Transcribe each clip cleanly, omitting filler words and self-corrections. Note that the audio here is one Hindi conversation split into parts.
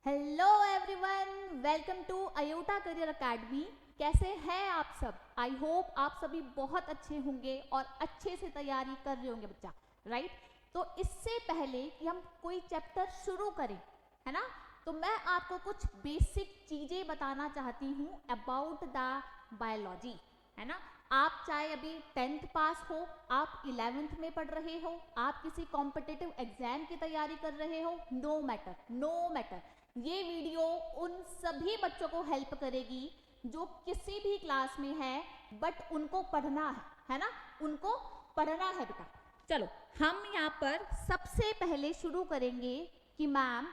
Hello everyone, welcome to aorta career academy. कैसे हैं आप सब? आई होप आप सभी बहुत अच्छे होंगे और अच्छे से तैयारी कर रहे होंगे बच्चा, राइट। तो इससे पहले कि हम कोई चैप्टर शुरू करें, है ना, तो मैं आपको कुछ बेसिक चीज़ें बताना चाहती हूँ अबाउट द बायोलॉजी, है ना। आप चाहे अभी 10th पास हो, आप 11th में पढ़ रहे हो, आप किसी कॉम्पिटिटिव एग्जाम की तैयारी कर रहे हो, नो मैटर, नो मैटर, ये वीडियो उन सभी बच्चों को हेल्प करेगी जो किसी भी क्लास में है बट उनको पढ़ना है ना, उनको पढ़ना है बेटा। चलो हम यहाँ पर सबसे पहले शुरू करेंगे कि मैम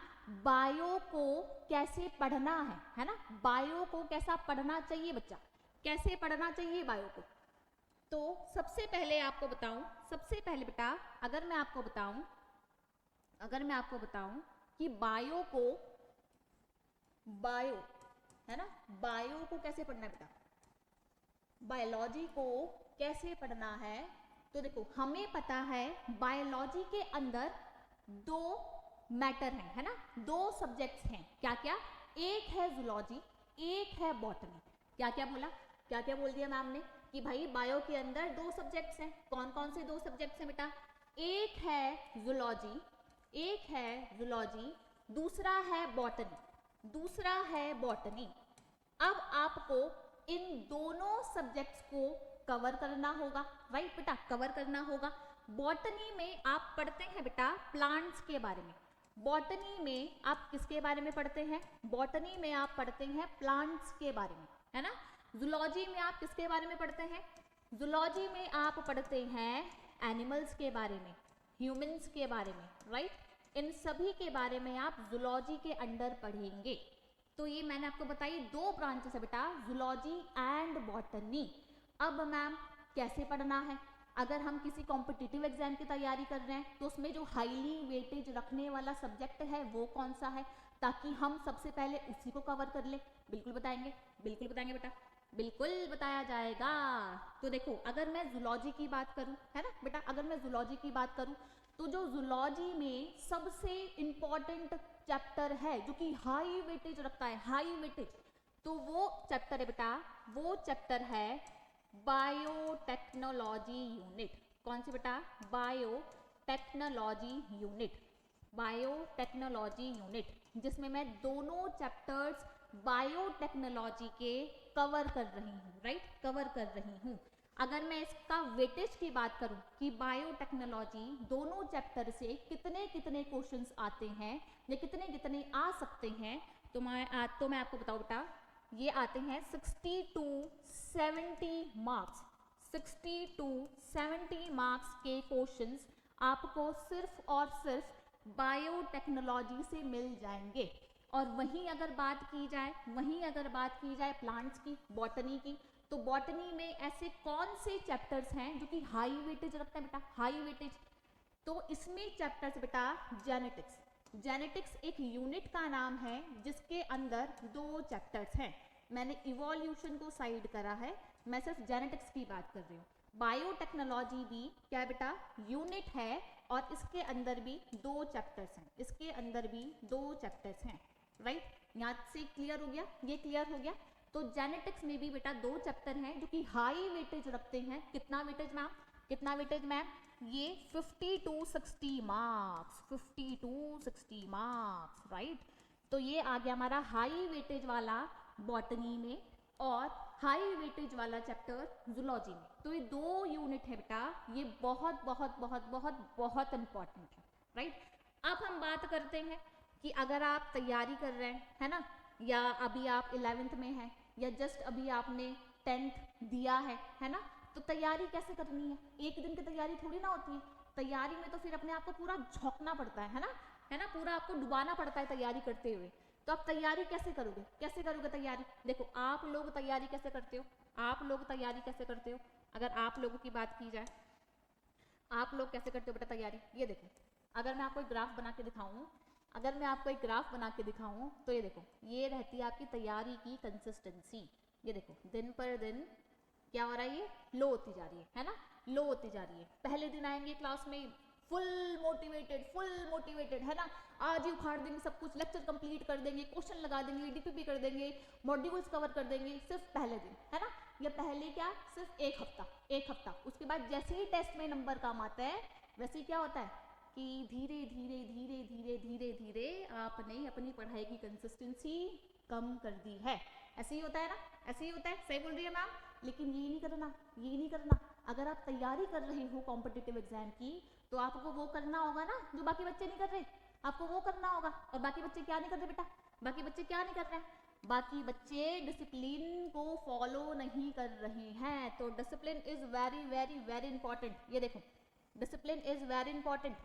बायो को कैसे पढ़ना है ना, बायो को कैसा पढ़ना चाहिए बच्चा, कैसे पढ़ना चाहिए बायो को। तो सबसे पहले आपको बताऊं, सबसे पहले बेटा अगर मैं आपको बताऊं कि बायो को, बायो है ना, बायो को कैसे पढ़ना है बेटा, बायोलॉजी को कैसे पढ़ना है। तो देखो हमें पता है बायोलॉजी के अंदर दो मैटर हैं, है ना, दो सब्जेक्ट्स हैं। क्या क्या? एक है जूलॉजी, एक है बॉटनी। क्या क्या बोला, क्या क्या बोल दिया मैम ने कि भाई बायो के अंदर दो सब्जेक्ट्स हैं। कौन कौन से दो सब्जेक्ट्स हैं बेटा? एक है जूलॉजी, एक है जूलॉजी, दूसरा है बॉटनी, दूसरा है बॉटनी। अब आपको इन दोनों सब्जेक्ट्स को कवर करना होगा, राइट बेटा, कवर करना होगा। बॉटनी में आप पढ़ते हैं बेटा प्लांट्स के बारे में, बॉटनी में आप किसके बारे में पढ़ते हैं? बॉटनी में आप पढ़ते हैं प्लांट्स के बारे में, है ना। जूलॉजी में आप किसके बारे में पढ़ते हैं? जूलॉजी में आप पढ़ते हैं एनिमल्स के बारे में, ह्यूमंस के बारे में, राइट। इन सभी के बारे में आप जूलॉजी के अंडर पढ़ेंगे। तो ये मैंने आपको बताई दो ब्रांचेस है बेटा, जूलॉजी एंड बॉटनी। अब मैम कैसे पढ़ना है? अगर हम किसी कॉम्पिटिटिव एग्जाम की तैयारी कर रहे हैं तो उसमें जो हाईली वेटेज रखने वाला सब्जेक्ट है वो कौन सा है, ताकि हम सबसे पहले उसी को कवर कर ले। बिल्कुल बताएंगे, बिल्कुल बताएंगे बेटा, बिल्कुल बताया जाएगा। तो देखो अगर मैं जूलॉजी की बात करूं, है ना बेटा, अगर मैं जूलॉजी की बात करूं तो जो जूलॉजी में सबसे इंपॉर्टेंट चैप्टर है जो कि हाई वेटेज रखता है, हाई वेटेज, तो वो चैप्टर है बेटा, वो चैप्टर है बायोटेक्नोलॉजी यूनिट। कौन सी बेटा? बायोटेक्नोलॉजी यूनिट, बायोटेक्नोलॉजी यूनिट, जिसमें मैं दोनों चैप्टर्स बायोटेक्नोलॉजी के कवर कर रही हूँ, राइट, कवर कर रही हूँ। अगर मैं इसका वेटेज की बात करूं कि बायोटेक्नोलॉजी दोनों चैप्टर से कितने कितने क्वेश्चंस आते हैं या कितने कितने आ सकते हैं, तो मैं आपको बताऊं बेटा, ये आते हैं 60 to 70 मार्क्स, 60 to 70 मार्क्स के क्वेश्चंस आपको सिर्फ और सिर्फ बायोटेक्नोलॉजी से मिल जाएंगे। और वहीं अगर बात की जाए प्लांट्स की, बॉटनी की, तो बॉटनी में ऐसे कौन से चैप्टर्स हैं जो कि हाई वेटेज रखते हैं बेटा, हाई वेटेज? तो इसमें चैप्टर्स बेटा जेनेटिक्स, जेनेटिक्स एक यूनिट का नाम है जिसके अंदर दो चैप्टर्स हैं। मैंने इवोल्यूशन को साइड करा है, मैं सिर्फ जेनेटिक्स की बात कर रही हूँ। बायोटेक्नोलॉजी भी क्या बेटा, यूनिट है, और इसके अंदर भी दो चैप्टर्स हैं, इसके अंदर भी दो चैप्टर्स हैं, राइट। यहाँ से क्लियर हो गया, ये क्लियर हो गया। तो जेनेटिक्स में भी बेटा दो चैप्टर हैं जो कि हाई वेटेज रखते हैं। कितना वेटेज मैम, कितना वेटेज मैम? ये 50 to 60 marks, 50 to 60 marks, right. तो ये आ गया हमारा हाई वेटेज वाला बॉटनी में और हाई वेटेज वाला चैप्टर जूलॉजी में। तो ये दो यूनिट है बेटा, ये बहुत बहुत बहुत बहुत बहुत इंपॉर्टेंट है, राइट। अब हम बात करते हैं कि अगर आप तैयारी कर रहे हैं, है ना, या अभी आप 11th में हैं, या जस्ट अभी आपने 10th दिया है ना, तो तैयारी कैसे करनी है? एक दिन की तैयारी थोड़ी ना होती है। तैयारी में तो फिर अपने आप को पूरा झोंकना पड़ता है ना, है ना, पूरा आपको डुबाना पड़ता है तैयारी करते हुए। तो आप तैयारी कैसे करोगे, कैसे करोगे तैयारी? देखो आप लोग तैयारी कैसे करते हो, आप लोग तैयारी कैसे करते हो? अगर आप लोगों की बात की जाए, आप लोग कैसे करते हो बेटा तैयारी? ये देखो, अगर मैं आपको एक ग्राफ बना के दिखाऊं, अगर मैं आपको एक ग्राफ बना के दिखाऊं तो ये देखो, ये रहती है आपकी तैयारी की कंसिस्टेंसी। ये देखो दिन पर दिन क्या हो रहा है, ये लो होती जा रही है ना, लो होती जा रही है। पहले दिन आएंगे क्लास में फुल मोटिवेटेड है ना, आज ही उखाड़ देंगे सब कुछ, लेक्चर कंप्लीट कर देंगे, क्वेश्चन लगा देंगे, डीपीपी कर देंगे, मॉड्यूल्स कवर कर देंगे सिर्फ पहले दिन, है ना, या पहले क्या सिर्फ एक हफ्ता। उसके बाद जैसे ही टेस्ट में नंबर कम आता है वैसे ही क्या होता है कि धीरे धीरे आपने अपनी पढ़ाई की कंसिस्टेंसी कम कर दी है। ऐसे ही होता है ना, ऐसे ही होता है, सही बोल रही है मैम। लेकिन ये नहीं करना। अगर आप तैयारी कर रहे हो कॉम्पिटिटिव एग्जाम की तो आपको वो करना होगा ना जो बाकी बच्चे नहीं कर रहे, आपको वो करना होगा। और बाकी बच्चे क्या नहीं कर रहे बेटा, बाकी बच्चे क्या नहीं कर रहे हैं, बाकी बच्चे डिसिप्लिन को फॉलो नहीं कर रहे हैं। तो डिसिप्लिन इज वेरी इंपॉर्टेंट। ये देखो, डिसिप्लिन इज वेरी इंपॉर्टेंट।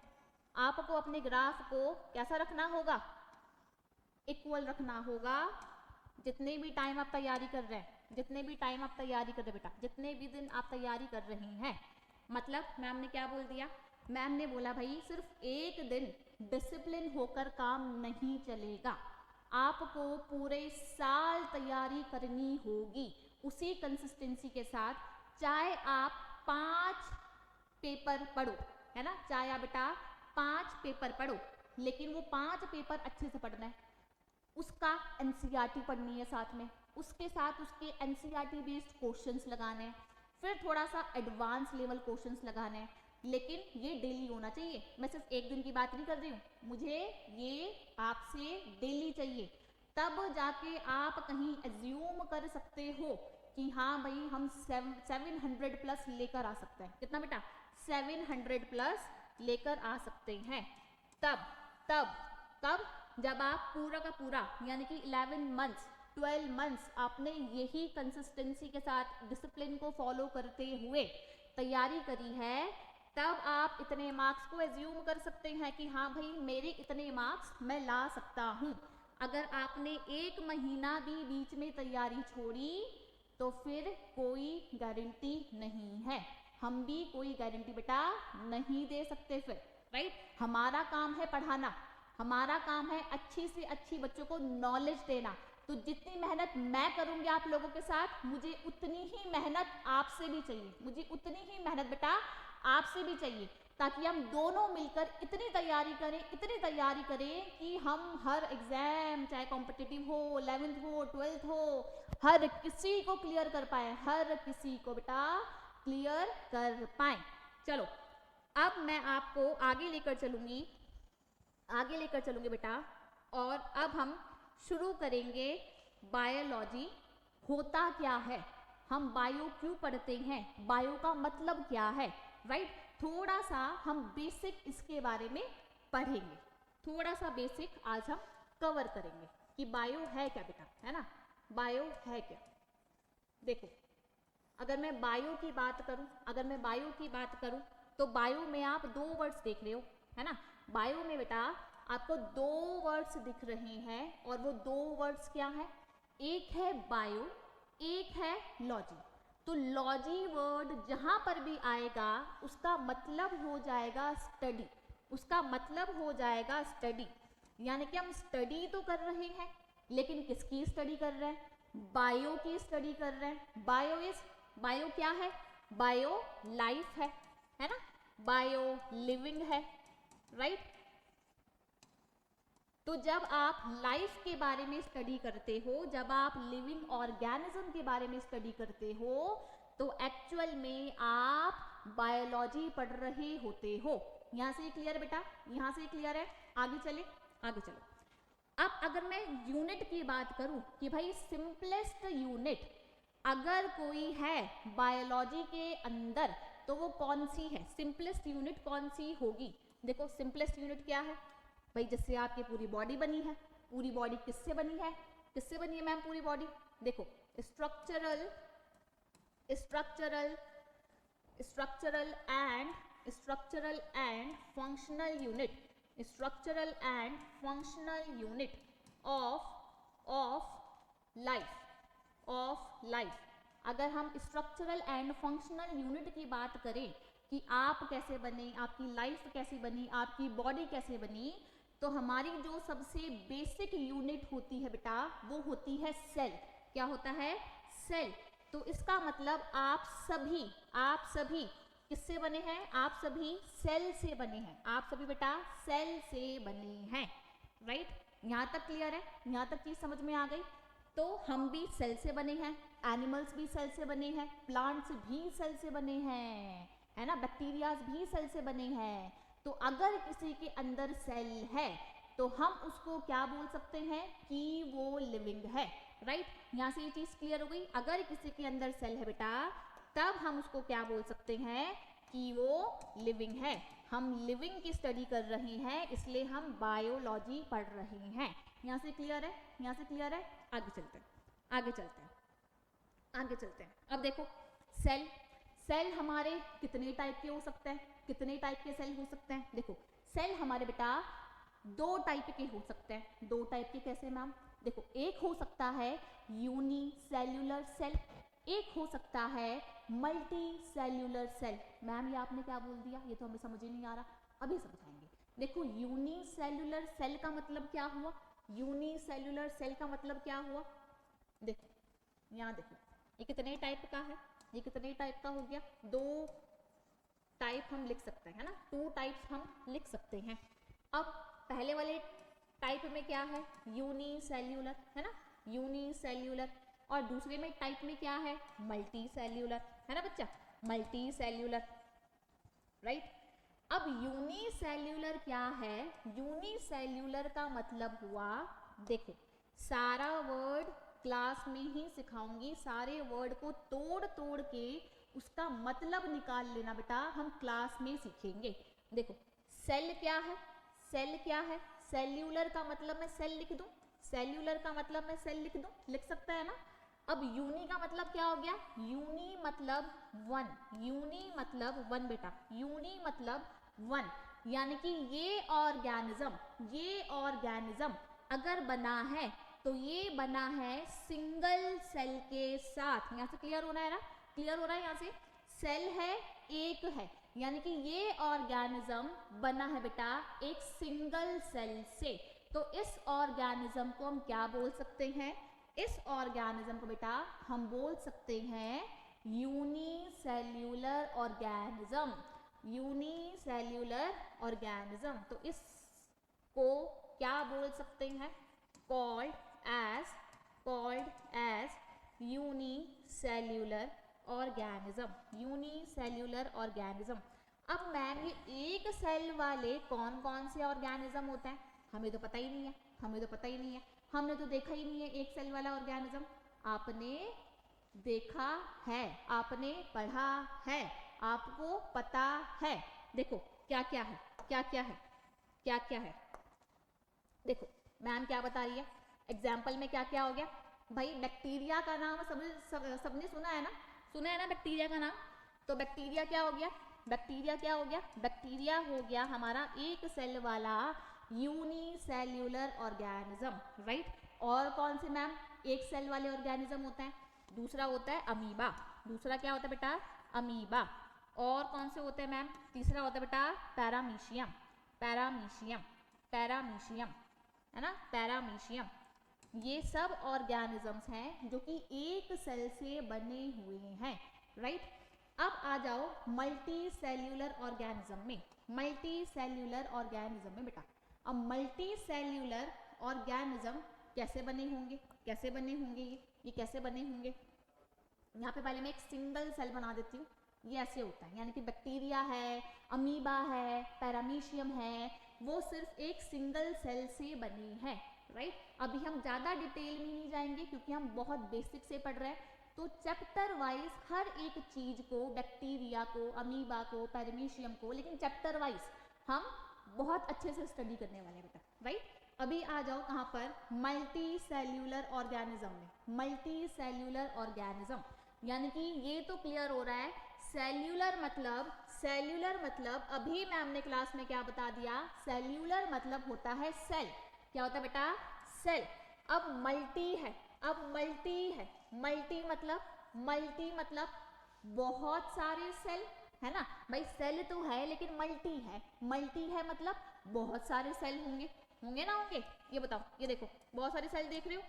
आपको अपने ग्राफ को कैसा रखना होगा, इक्वल रखना होगा। जितने भी टाइम आप तैयारी कर रहे हैं, जितने भी टाइम आप तैयारी कर रहे हैं बेटा, जितने भी दिन आप तैयारी कर रहे हैं, मतलब मैम ने क्या बोल दिया, मैम ने बोला भाई सिर्फ एक दिन डिसिप्लिन होकर काम नहीं चलेगा, आपको पूरे साल तैयारी करनी होगी उसी कंसिस्टेंसी के साथ। चाहे आप 5 पेपर पढ़ो, है ना, चाहे आप बेटा 5 पेपर पढ़ो, लेकिन वो 5 पेपर अच्छे से पढ़ना है। उसका एनसीईआरटी पढ़नी है साथ में, उसके साथ उसके एनसीईआरटी बेस्ड क्वेश्चंस लगाने हैं, फिर थोड़ा सा एडवांस लेवल क्वेश्चंस लगाने हैं। लेकिन ये डेली होना चाहिए। मैं सिर्फ एक दिन की बात नहीं कर रही हूँ, मुझे ये आपसे डेली चाहिए। तब जाके आप कहीं एज्यूम कर सकते हो कि हाँ भाई हम 700 प्लस लेकर आ सकते हैं। कितना बेटा, 700 प्लस लेकर आ सकते हैं। तब जब आप पूरा का पूरा यानी कि 11 मंथ्स 12 मंथ्स आपने यही कंसिस्टेंसी के साथ डिसिप्लिन को फॉलो करते हुए तैयारी करी है, तब आप इतने मार्क्स को एज्यूम कर सकते हैं कि हाँ भाई मेरे इतने मार्क्स मैं ला सकता हूँ। अगर आपने 1 महीना भी बीच में तैयारी छोड़ी तो फिर कोई गारंटी नहीं है, हम भी कोई गारंटी बेटा नहीं दे सकते फिर, राइट। हमारा काम है पढ़ाना, हमारा काम है अच्छी से अच्छी बच्चों को नॉलेज देना। तो जितनी मेहनत मैं करूंगी आप लोगों के साथ, मुझे उतनी ही मेहनत आपसे भी चाहिए, मुझे उतनी ही मेहनत बेटा आपसे भी चाहिए, ताकि हम दोनों मिलकर इतनी तैयारी करें कि हम हर एग्जाम, चाहे कॉम्पिटिटिव हो, 11th हो, 12th हो, हर किसी को क्लियर कर पाए, हर किसी को बेटा क्लियर कर पाए। चलो अब मैं आपको आगे लेकर चलूंगी बेटा, और अब हम शुरू करेंगे बायोलॉजी। होता क्या है, हम बायो क्यों पढ़ते हैं, बायो का मतलब क्या है, राइट। थोड़ा सा हम बेसिक इसके बारे में पढ़ेंगे, थोड़ा सा बेसिक आज हम कवर करेंगे कि बायो है क्या बेटा, है ना, बायो है क्या। देखो, अगर मैं बायो की बात करूं तो बायो में आप 2 वर्ड्स देख रहे हो, है ना। बायो में बेटा आपको 2 वर्ड्स दिख रहे हैं, और वो 2 वर्ड्स क्या है, एक है बायो, एक है लॉजी। तो लॉजी वर्ड जहां पर भी आएगा उसका मतलब हो जाएगा स्टडी, उसका मतलब हो जाएगा स्टडी। यानी कि हम स्टडी तो कर रहे हैं, लेकिन किसकी स्टडी कर रहे हैं, बायो की स्टडी कर रहे हैं। बायो क्या है, बायो लाइफ है ना, बायो लिविंग है, राइट। तो जब आप लाइफ के बारे में स्टडी करते हो, जब आप लिविंग ऑर्गेनिज्म के बारे में स्टडी करते हो, तो एक्चुअल में आप बायोलॉजी पढ़ रहे होते हो। यहाँ से क्लियर बेटा, यहाँ से क्लियर है। आगे चलो। अब अगर मैं यूनिट की बात करूं कि भाई सिंपलेस्ट यूनिट अगर कोई है बायोलॉजी के अंदर तो वो कौन सी है, सिंपलेस्ट यूनिट कौन सी होगी। देखो सिंपलेस्ट यूनिट क्या है भाई, जिससे आपकी पूरी बॉडी बनी है। पूरी बॉडी किससे बनी है मैम पूरी बॉडी, देखो structural and functional unit of life. अगर हम स्ट्रक्चरल एंड फंक्शनल यूनिट की बात करें कि आप कैसे बने, आपकी लाइफ कैसे बनी, आपकी बॉडी कैसे बनी, तो हमारी जो सबसे बेसिक यूनिट होती है बेटा वो होती है सेल। क्या होता है, सेल। तो इसका मतलब आप सभी किससे बने हैं? आप सभी सेल से बने हैं, आप सभी बेटा सेल से बने हैं, राइट? यहाँ तक क्लियर है? यहाँ तक चीज समझ में आ गई? तो हम भी सेल से बने हैं, एनिमल्स भी सेल से बने हैं, प्लांट्स भी सेल से बने हैं, है ना, बैक्टीरियाज भी सेल से बने हैं। तो अगर किसी के अंदर सेल है तो हम उसको क्या बोल सकते हैं कि वो लिविंग है, राइट? यहाँ से ये चीज क्लियर हो गई। अगर किसी के अंदर सेल है बेटा तब हम उसको क्या बोल सकते हैं कि वो लिविंग है। हम लिविंग की स्टडी कर रहे हैं इसलिए हम बायोलॉजी पढ़ रहे हैं। यहाँ से क्लियर है? यहाँ से क्लियर है? आगे चलते हैं, आगे चलते हैं, आगे चलते हैं। अब देखो सेल, सेल हमारे कितने टाइप के हो सकते हैं? कितने टाइप के सेल हो सकते हैं? देखो सेल हमारे बेटा दो टाइप के हो सकते हैं। दो टाइप के कैसे मैम? देखो एक हो सकता है यूनिसेल्युलर सेल, एक हो सकता है मल्टी सेल्युलर सेल। मैम ये आपने क्या बोल दिया? ये तो हमें समझ ही नहीं आ रहा, अभी समझाएंगे। देखो यूनिसेल्युलर सेल का मतलब क्या हुआ? यूनिसेल्युलर सेल का मतलब क्या हुआ? देखो यहाँ देखो ये कितने टाइप का है? ये कितने टाइप का हो गया? दो टाइप हम लिख सकते हैं, है ना, टू टाइप्स हम लिख सकते हैं। अब पहले वाले टाइप में क्या है? यूनिसेल्युलर, है ना, यूनिसेल्युलर। और दूसरे में टाइप में क्या है? मल्टी सेल्युलर, है ना बच्चा, मल्टी सेल्युलर, राइट? अब यूनिसेल्युलर क्या है? यूनिसेल्युलर का मतलब हुआ, देखो सारा वर्ड क्लास में ही सिखाऊंगी, सारे वर्ड को तोड़ तोड़ के उसका मतलब निकाल लेना बेटा, हम क्लास में सीखेंगे। देखो सेल क्या है? सेल क्या है? सेल्यूलर का मतलब मैं सेल लिख दूं, सेल्यूलर का मतलब मैं सेल लिख दूं, लिख सकता है ना। अब यूनी का मतलब क्या हो गया? यूनी मतलब वन, यूनी मतलब वन बेटा, यूनी मतलब वन, यानी कि ये ऑर्गेनिज्म अगर बना है तो ये बना है सिंगल सेल के साथ। यहाँ से क्लियर हो रहा है ना? क्लियर हो रहा है? यहाँ से सेल है एक है, यानी कि ये ऑर्गेनिज्म बना है बेटा एक सिंगल सेल से। तो इस ऑर्गेनिज्म को हम क्या बोल सकते हैं? इस ऑर्गेनिज्म को बेटा हम बोल सकते हैं यूनिसेल्युलर ऑर्गेनिज्म, यूनिसेल्युलर ऑर्गेनिज्म। तो इसको क्या बोल सकते हैं? Called as unicellular organism, unicellular organism. अब मैम ये एक सेल वाले कौन कौन से ऑर्गेनिज्म होते हैं? हमें तो पता ही नहीं है, हमें तो पता ही नहीं है, हमने तो देखा ही नहीं है एक सेल वाला ऑर्गेनिज्म। आपने देखा है, आपने पढ़ा है, आपको पता है। देखो क्या क्या है, क्या क्या है, क्या क्या है। देखो मैम क्या बता रही है, एग्जाम्पल में क्या क्या हो गया भाई? बैक्टीरिया का नाम सबने सुना है ना, सुना है ना बैक्टीरिया का नाम? तो बैक्टीरिया क्या हो गया? बैक्टीरिया क्या हो गया? बैक्टीरिया हो गया हमारा एक सेल वाला यूनिसेल्युलर ऑर्गेनिज्म, राइट? और कौन से मैम एक सेल वाले ऑर्गेनिज्म होते हैं? दूसरा होता है अमीबा, दूसरा क्या होता है बेटा? अमीबा। और कौन से होते हैं मैम? तीसरा होता है बेटा पैरामीशियम, पैरामीशियम, पैरामीशियम, है ना, पैरामीशियम। ये सब ऑर्गेनिजम्स हैं जो कि एक सेल से बने हुए हैं, राइट? अब आ जाओ मल्टी सेल्यूलर ऑर्गेनिज्म में, मल्टी सेल्यूलर ऑर्गेनिज्म में बेटा। अब मल्टी सेल्यूलर ऑर्गेनिज्म कैसे बने होंगे? कैसे बने होंगे? ये कैसे बने होंगे? यहाँ पे पहले मैं एक सिंगल सेल बना देती हूँ। ये ऐसे होता है, यानी कि बैक्टीरिया है, अमीबा है, पैरामीशियम है, वो सिर्फ एक सिंगल सेल से बनी है, राइट? अभी हम ज़्यादा डिटेल में नहीं जाएंगे क्योंकि हम बहुत बेसिक से पढ़ रहे हैं। तो चैप्टर वाइज हर एक चीज को, बैक्टीरिया को, अमीबा को, पैरामीशियम को, लेकिन चैप्टर वाइज हम बहुत अच्छे से स्टडी करने वाले हैं बेटा, राइट? अभी आ जाओ कहाँ पर? मल्टी सेल्यूलर ऑर्गेनिज्म में। मल्टी सेल्यूलर ऑर्गेनिज्म यानी कि ये तो क्लियर हो रहा है, सेल्यूलर मतलब अभी मैम ने क्लास में क्या बता दिया? सेल्यूलर मतलब होता है सेल। क्या होता है बेटा? सेल। अब मल्टी है, अब मल्टी है, मल्टी मतलब बहुत सारे सेल, है ना भाई? सेल तो है लेकिन मल्टी है, मल्टी है मतलब बहुत सारे सेल होंगे, होंगे ना होंगे? ये बताओ, ये देखो बहुत सारे सेल देख रहे हो,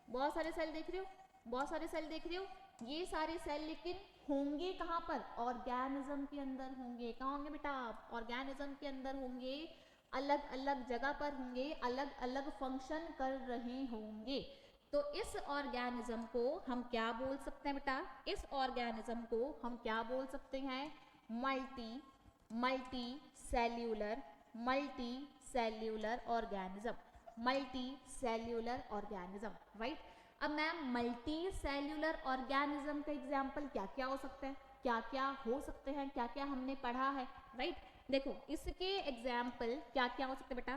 बहुत सारे सेल देख रहे हो, बहुत सारे सेल देख रहे हो। ये सारे सेल लेकिन होंगे कहाँ पर, ऑर्गेनिज्म के अंदर होंगे। कहाँ होंगे बेटा, ऑर्गेनिज्म के अंदर होंगे, अलग अलग जगह पर होंगे, अलग अलग फंक्शन कर रहे होंगे। तो इस ऑर्गेनिज्म को हम क्या बोल सकते हैं बेटा, इस ऑर्गेनिज्म को हम क्या बोल सकते हैं, multi cellular organism, multi cellular organism, right. अब मैम मल्टी सेल्यूलर ऑर्गेनिज्म का एग्जाम्पल क्या क्या हो सकते हैं, क्या क्या हो सकते हैं, क्या क्या हमने पढ़ा है, राइट। देखो इसके एग्जाम्पल क्या क्या हो सकते हैं बेटा,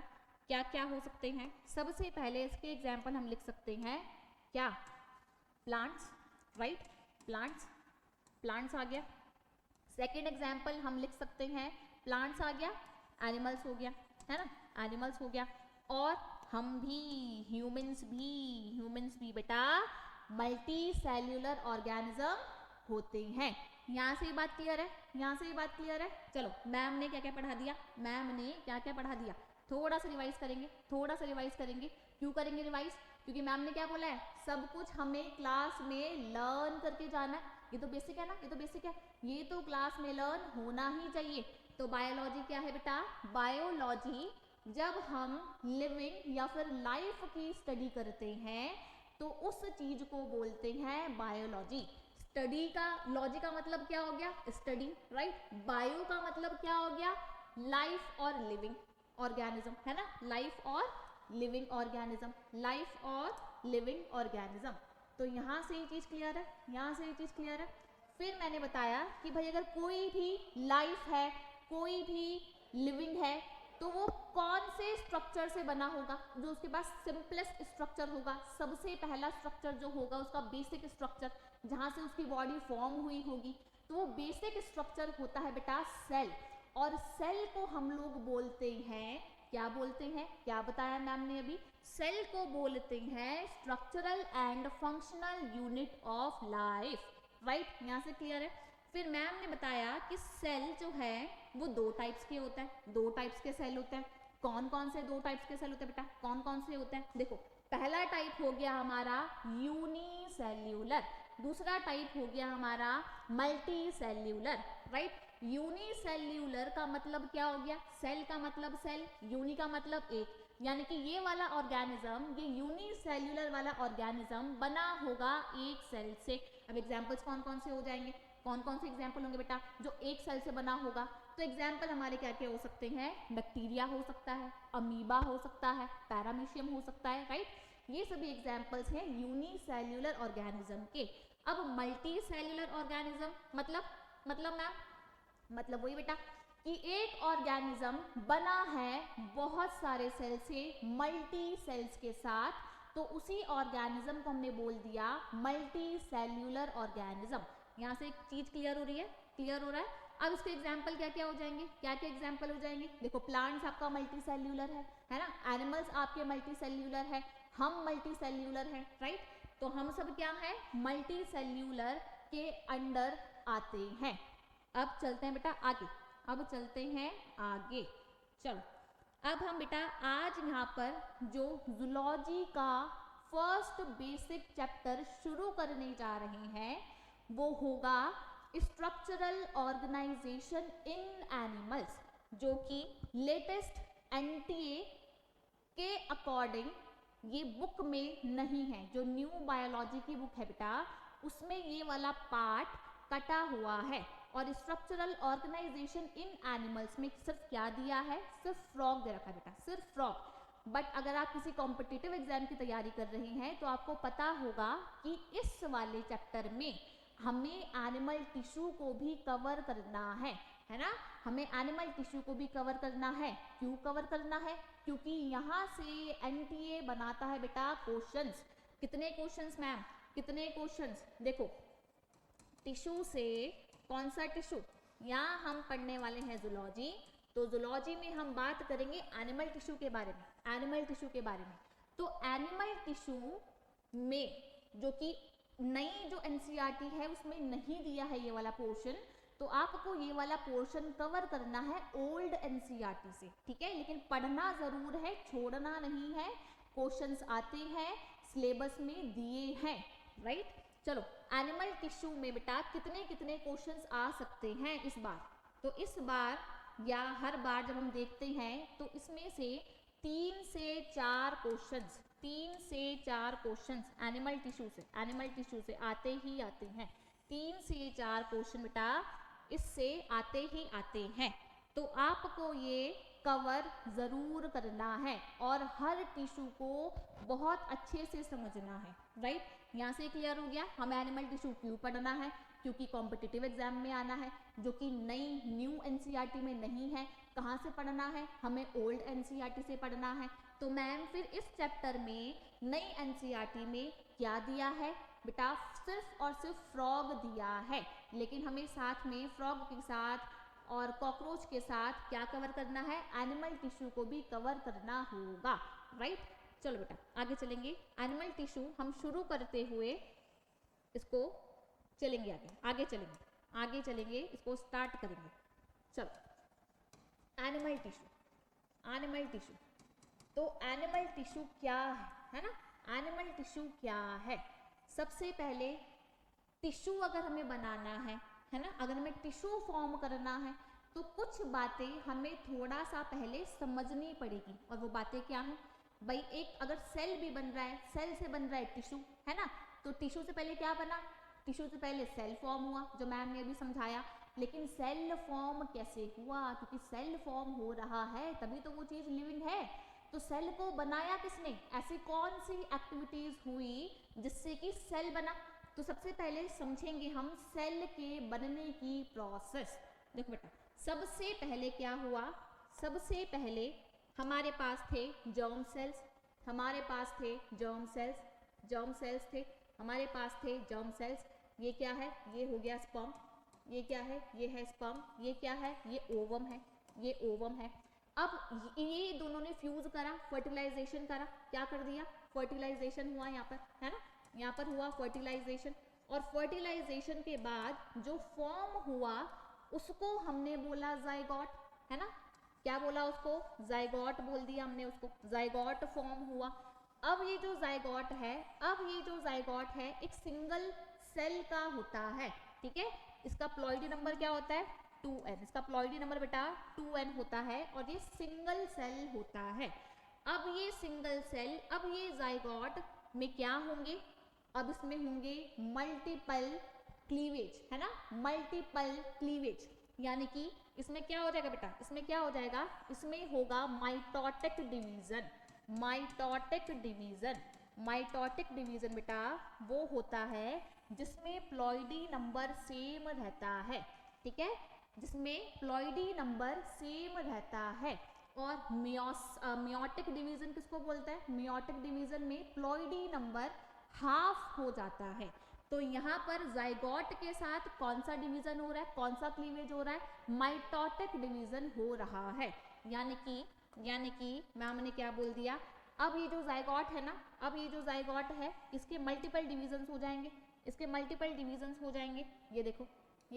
क्या क्या हो सकते हैं। सबसे पहले इसके एग्जाम्पल हम लिख सकते हैं क्या, प्लांट्स, राइट, प्लांट्स आ गया। सेकेंड एग्जाम्पल हम लिख सकते हैं, प्लांट्स आ गया, एनिमल्स हो गया, है ना, एनिमल्स हो गया। और हम भी, ह्यूमंस भी बेटा मल्टी सेल्यूलर ऑर्गेनिज्म होते हैं। यहाँ से ये बात क्लियर है, यहाँ से ये बात क्लियर है। चलो मैम ने क्या क्या पढ़ा दिया, मैम ने क्या क्या पढ़ा दिया, थोड़ा सा रिवाइज करेंगे, थोड़ा सा रिवाइज करेंगे। क्यों करेंगे रिवाइज, क्योंकि मैम ने क्या बोला है, सब कुछ हमें क्लास में लर्न करके जाना है। ये तो बेसिक है ना, ये तो बेसिक है, ये तो क्लास में लर्न होना ही चाहिए। तो बायोलॉजी क्या है बेटा, बायोलॉजी जब हम लिविंग या फिर लाइफ की स्टडी करते हैं तो उस चीज को बोलते हैं बायोलॉजी। स्टडी का, लॉजी का मतलब क्या हो गया, स्टडी, राइट। बायो का मतलब क्या हो गया, लाइफ और लिविंग ऑर्गेनिज्म, है ना, लाइफ और लिविंग ऑर्गेनिज्म, लाइफ और लिविंग ऑर्गेनिज्म। तो यहाँ से ये चीज क्लियर है, यहाँ से ये चीज क्लियर है। फिर मैंने बताया कि भाई अगर कोई भी लाइफ है, कोई भी लिविंग है, तो वो कौन से स्ट्रक्चर से बना होगा, जो उसके पास सिंपलेस्ट स्ट्रक्चर होगा, सबसे पहला स्ट्रक्चर जो होगा उसका बेसिक स्ट्रक्चर, जहाँ से उसकी बॉडी फॉर्म हुई होगी, तो वो बेसिक स्ट्रक्चर होता है बेटा सेल। और सेल को हम लोग बोलते हैं, क्या बोलते हैं, क्या बताया मैम ने अभी, सेल को बोलते हैं structural and functional unit of life, right. यहाँ से क्लियर है। फिर मैम ने बताया कि सेल जो है वो दो टाइप्स के होता है, दो टाइप्स के सेल होते हैं। कौन कौन से दो टाइप्स के सेल होते हैं बेटा, कौन कौन से होते हैं, देखो पहला टाइप हो गया हमारा यूनिसेल्यूलर, दूसरा टाइप हो गया हमारा मल्टी सेल्यूलर, राइट। यूनिसेल्यूलर का मतलब क्या हो गया, सेल का मतलब सेल, यूनि का मतलब एक, यानी कि ये वाला ऑर्गेनिज्म, ये यूनिसेल्यूलर वाला ऑर्गेनिज्म बना होगा एक सेल से। अब एग्जांपल्स कौन कौन से हो जाएंगे, कौन कौन से एग्जाम्पल होंगे बेटा जो एक सेल से बना होगा। तो एग्जाम्पल हमारे क्या क्या हो सकते हैं, बैक्टीरिया हो सकता है, अमीबा हो सकता है, पैरामीशियम हो सकता है, राइट। ये सभी एग्जाम्पल्स हैं यूनिसेल्यूलर ऑर्गेनिज्म के। अब मल्टी सेल्यूलर ऑर्गेनिज्म मतलब मैम, मतलब वही बेटा कि एक ऑर्गेनिज्म बना है बहुत सारे सेल से, मल्टी सेल्स के साथ, तो उसी ऑर्गेनिज्म को हमने बोल दिया मल्टी सेल्यूलर ऑर्गेनिज्म। यहाँ से एक चीज क्लियर हो रही है, क्लियर हो रहा है। अब इसके एग्जाम्पल क्या क्या हो जाएंगे, क्या क्या एग्जाम्पल हो जाएंगे, देखो प्लांट्स आपका मल्टी सेल्यूलर है ना, एनिमल्स आपके मल्टी सेल्यूलर है, हम मल्टी सेल्यूलर है, राइट। तो हम सब क्या है, मल्टी सेल्यूलर के अंडर आते हैं। अब चलते हैं बेटा आगे, अब चलते हैं आगे। चलो अब हम बेटा आज यहाँ पर जो जूलॉजी का फर्स्ट बेसिक चैप्टर शुरू करने जा रहे हैं वो होगा स्ट्रक्चरल ऑर्गेनाइजेशन इन एनिमल्स, जो कि लेटेस्ट एनटीए के अकॉर्डिंग ये बुक में नहीं है। जो न्यू बायोलॉजी की बुक है बेटा उसमें ये वाला पार्ट कटा हुआ है। और स्ट्रक्चरल ऑर्गेनाइजेशन इन एनिमल्स में सिर्फ क्या दिया है, सिर्फ फ्रॉग दे रखा है बेटा, सिर्फ फ्रॉग। बट अगर आप किसी कॉम्पिटिटिव एग्जाम की तैयारी कर रहे हैं तो आपको पता होगा कि इस वाले चैप्टर में हमें एनिमल टिश्यू को भी कवर करना है ना, हमें एनिमल टिश्यू को भी कवर करना है। क्यों कवर करना है, क्योंकि यहाँ से एनटीए बनाता है बेटा क्वेश्चंस। कितने क्वेश्चंस मैम, कितने क्वेश्चंस, देखो टिश्यू से कौन सा टिश्यू, यहाँ हम पढ़ने वाले हैं जूलॉजी, तो जूलॉजी में हम बात करेंगे एनिमल टिश्यू के बारे में, एनिमल टिश्यू के बारे में। तो एनिमल टिश्यू में जो कि नई जो एनसीईआरटी है उसमें नहीं दिया है ये वाला पोर्शन, तो आपको ये वाला पोर्शन कवर करना है ओल्ड एनसीईआरटी से, ठीक है। लेकिन पढ़ना जरूर है, छोड़ना नहीं है, क्वेश्चंस आते हैं, सिलेबस में दिए हैं, राइट। चलो एनिमल टिश्यू में बेटा कितने कितने क्वेश्चंस आ सकते हैं इस बार? तो इस बार या हर बार जब हम देखते हैं तो इसमें से 3 से 4 क्वेश्चंस, 3 से 4 क्वेश्चंस एनिमल टिश्यू से आते ही आते हैं। 3 से 4 क्वेश्चन बेटा इससे आते ही आते हैं। तो आपको ये कवर ज़रूर करना है और हर टिश्यू को बहुत अच्छे से समझना है, राइट। यहाँ से क्लियर हो गया हमें एनिमल टिश्यू क्यों पढ़ना है, क्योंकि कॉम्पिटिटिव एग्जाम में आना है, जो कि न्यू एनसीईआरटी में नहीं है। कहाँ से पढ़ना है? हमें ओल्ड एनसीईआरटी से पढ़ना है। तो मैम फिर इस चैप्टर में नई एनसीईआरटी में क्या दिया है बेटा? सिर्फ और सिर्फ फ्रॉग दिया है, लेकिन हमें साथ में फ्रॉग के साथ और कॉकरोच के साथ क्या कवर करना है? एनिमल टिश्यू को भी कवर करना होगा, राइट। चलो बेटा आगे चलेंगे। एनिमल टिश्यू हम शुरू करते हुए इसको चलेंगे आगे चलेंगे इसको स्टार्ट करेंगे। चलो एनिमल टिश्यू तो एनिमल टिश्यू क्या है ना? एनिमल टिश्यू क्या है? सबसे पहले टिश्यू अगर हमें बनाना है ना, अगर हमें टिश्यू फॉर्म करना है तो कुछ बातें हमें थोड़ा सा पहले समझनी पड़ेगी। और वो बातें क्या हैं भाई? एक अगर सेल भी बन रहा है, सेल से बन रहा है टिश्यू, है ना, तो टिश्यू से पहले क्या बना? टिश्यू से पहले सेल फॉर्म हुआ, जो मैम ने अभी समझाया। लेकिन सेल फॉर्म कैसे हुआ? क्योंकि सेल फॉर्म हो रहा है तभी तो वो चीज़ लिविंग है। तो सेल को बनाया किसने? ऐसी कौन सी एक्टिविटीज हुई जिससे कि सेल बना? तो सबसे पहले समझेंगे हम सेल के बनने की प्रोसेस। देखो बेटा सबसे पहले क्या हुआ? सबसे पहले हमारे पास थे जर्म सेल्स, हमारे पास थे जर्म सेल्स थे, हमारे पास थे जर्म सेल्स। ये क्या है? ये हो गया स्पर्म। ये क्या है? ये है स्पर्म। ये क्या है? ये ओवम है, ये ओवम है। अब ये दोनों ने फ्यूज करा, फर्टिलाइजेशन करा। क्या कर दिया? फर्टिलाइजेशन हुआ यहाँ पर, है ना, यहाँ पर हुआ फर्टिलाइजेशन। और फर्टिलाइजेशन के बाद जो फॉर्म हुआ उसको हमने बोला जाइगोट, है ना। क्या बोला उसको? जाइगोट बोल दिया हमने उसको। जाइगोट फॉर्म हुआ। अब ये जो जाइगोट है एक सिंगल सेल का होता है, ठीक है। इसका प्लॉइडी नंबर क्या होता है? 2n। इसका प्लॉइडी नंबर बेटा 2n होता है और ये सिंगल सेल होता है। अब ये सिंगल सेल, अब ये जाइगोट में क्या होंगे? अब इसमें होंगे मल्टीपल क्लीवेज, है ना, मल्टीपल क्लीवेज। यानी कि इसमें क्या हो जाएगा बेटा? इसमें क्या हो जाएगा? इसमें होगा माइटोटिक डिवीजन। माइटोटिक डिवीजन बेटा वो होता है जिसमें प्लॉइडी नंबर सेम रहता है, ठीक है, जिसमें प्लॉइडी नंबर सेम रहता है। और मियोटिक डिवीजन किसको बोलता है? मियोटिक डिवीजन में प्लॉइडी नंबर हाफ हो जाता है। तो यहाँ पर जाइगोट के साथ कौन सा डिवीजन हो रहा है? कौन सा क्लीवेज हो रहा है? माइटोटिक डिवीजन हो रहा है। यानी कि मैम ने क्या बोल दिया? अब ये जो जाइगोट है ना, अब ये जो जाइगोट है इसके मल्टीपल डिवीजन हो जाएंगे, इसके मल्टीपल डिवीजन हो जाएंगे। ये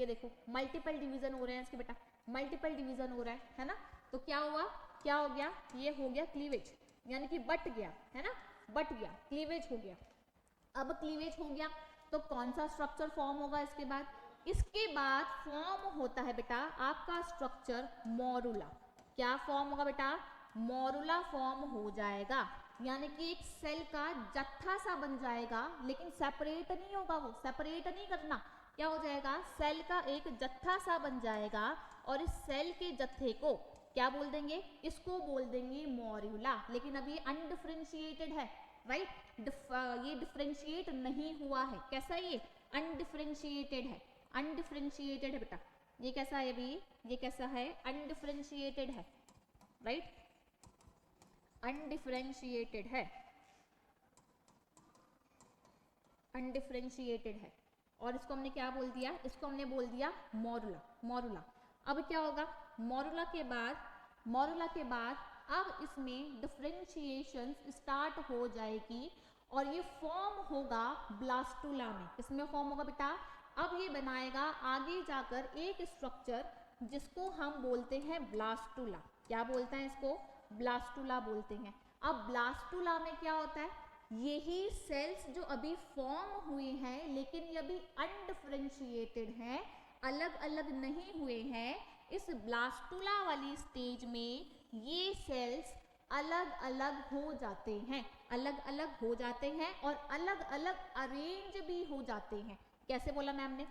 देखो मल्टीपल डिवीजन हो रहे हैं इसके बेटा, मल्टीपल डिवीजन हो रहा है ना। तो क्या हुआ? क्या हो गया? ये हो गया क्लीवेज, यानी कि बट गया, है ना, बट गया, क्लीवेज हो गया। अब क्लीवेज हो गया तो कौन सा स्ट्रक्चर फॉर्म होगा इसके बाद? इसके बाद फॉर्म होता है बेटा आपका स्ट्रक्चर मोरुला। क्या फॉर्म होगा बेटा? मोरुला फॉर्म हो जाएगा। यानी कि एक सेल का जत्था सा बन जाएगा, लेकिन सेपरेट नहीं होगा, वो सेपरेट नहीं करना। क्या हो जाएगा? सेल का एक जत्था सा बन जाएगा और इस सेल के जत्थे को क्या बोल देंगे? इसको बोल देंगे मोरुला। लेकिन अब ये अनडिफरेंशिएटेड है, राइट। ये डिफरेंशिएट नहीं हुआ है। कैसा है ये? अनडिफरेंशिएटेड है, अनडिफरेंशिएटेड है बेटा। ये कैसा है अभी? ये कैसा है? अनडिफरेंशिएटेड है, राइट, अनडिफरेंशिएटेड है, अनडिफरेंशिएटेड है। और इसको हमने क्या बोल दिया? इसको हमने बोल दिया मोरुला। अब क्या होगा? मोरुला के बाद अब इसमें डिफरेंशिएशन स्टार्ट हो जाएगी और ये फॉर्म होगा ब्लास्टुला में। इसमें फॉर्म होगा बेटा, अब ये बनाएगा आगे जाकर एक स्ट्रक्चर जिसको हम बोलते हैं ब्लास्टुला। क्या बोलते हैं इसको? ब्लास्टुला बोलते हैं। अब ब्लास्टुला में क्या होता है? यही सेल्स जो अभी फॉर्म हुए हैं लेकिन ये अभी अनडिफरेंशिएटेड हैं, अलग अलग नहीं हुए हैं, इस ब्लास्टुला वाली स्टेज में ये सेल्स अलग अलग हो जाते हैं, अलग अलग हो जाते हैं और अलग अलग अरेंज भी हो जाते हैं। कैसे बोला मैम ने,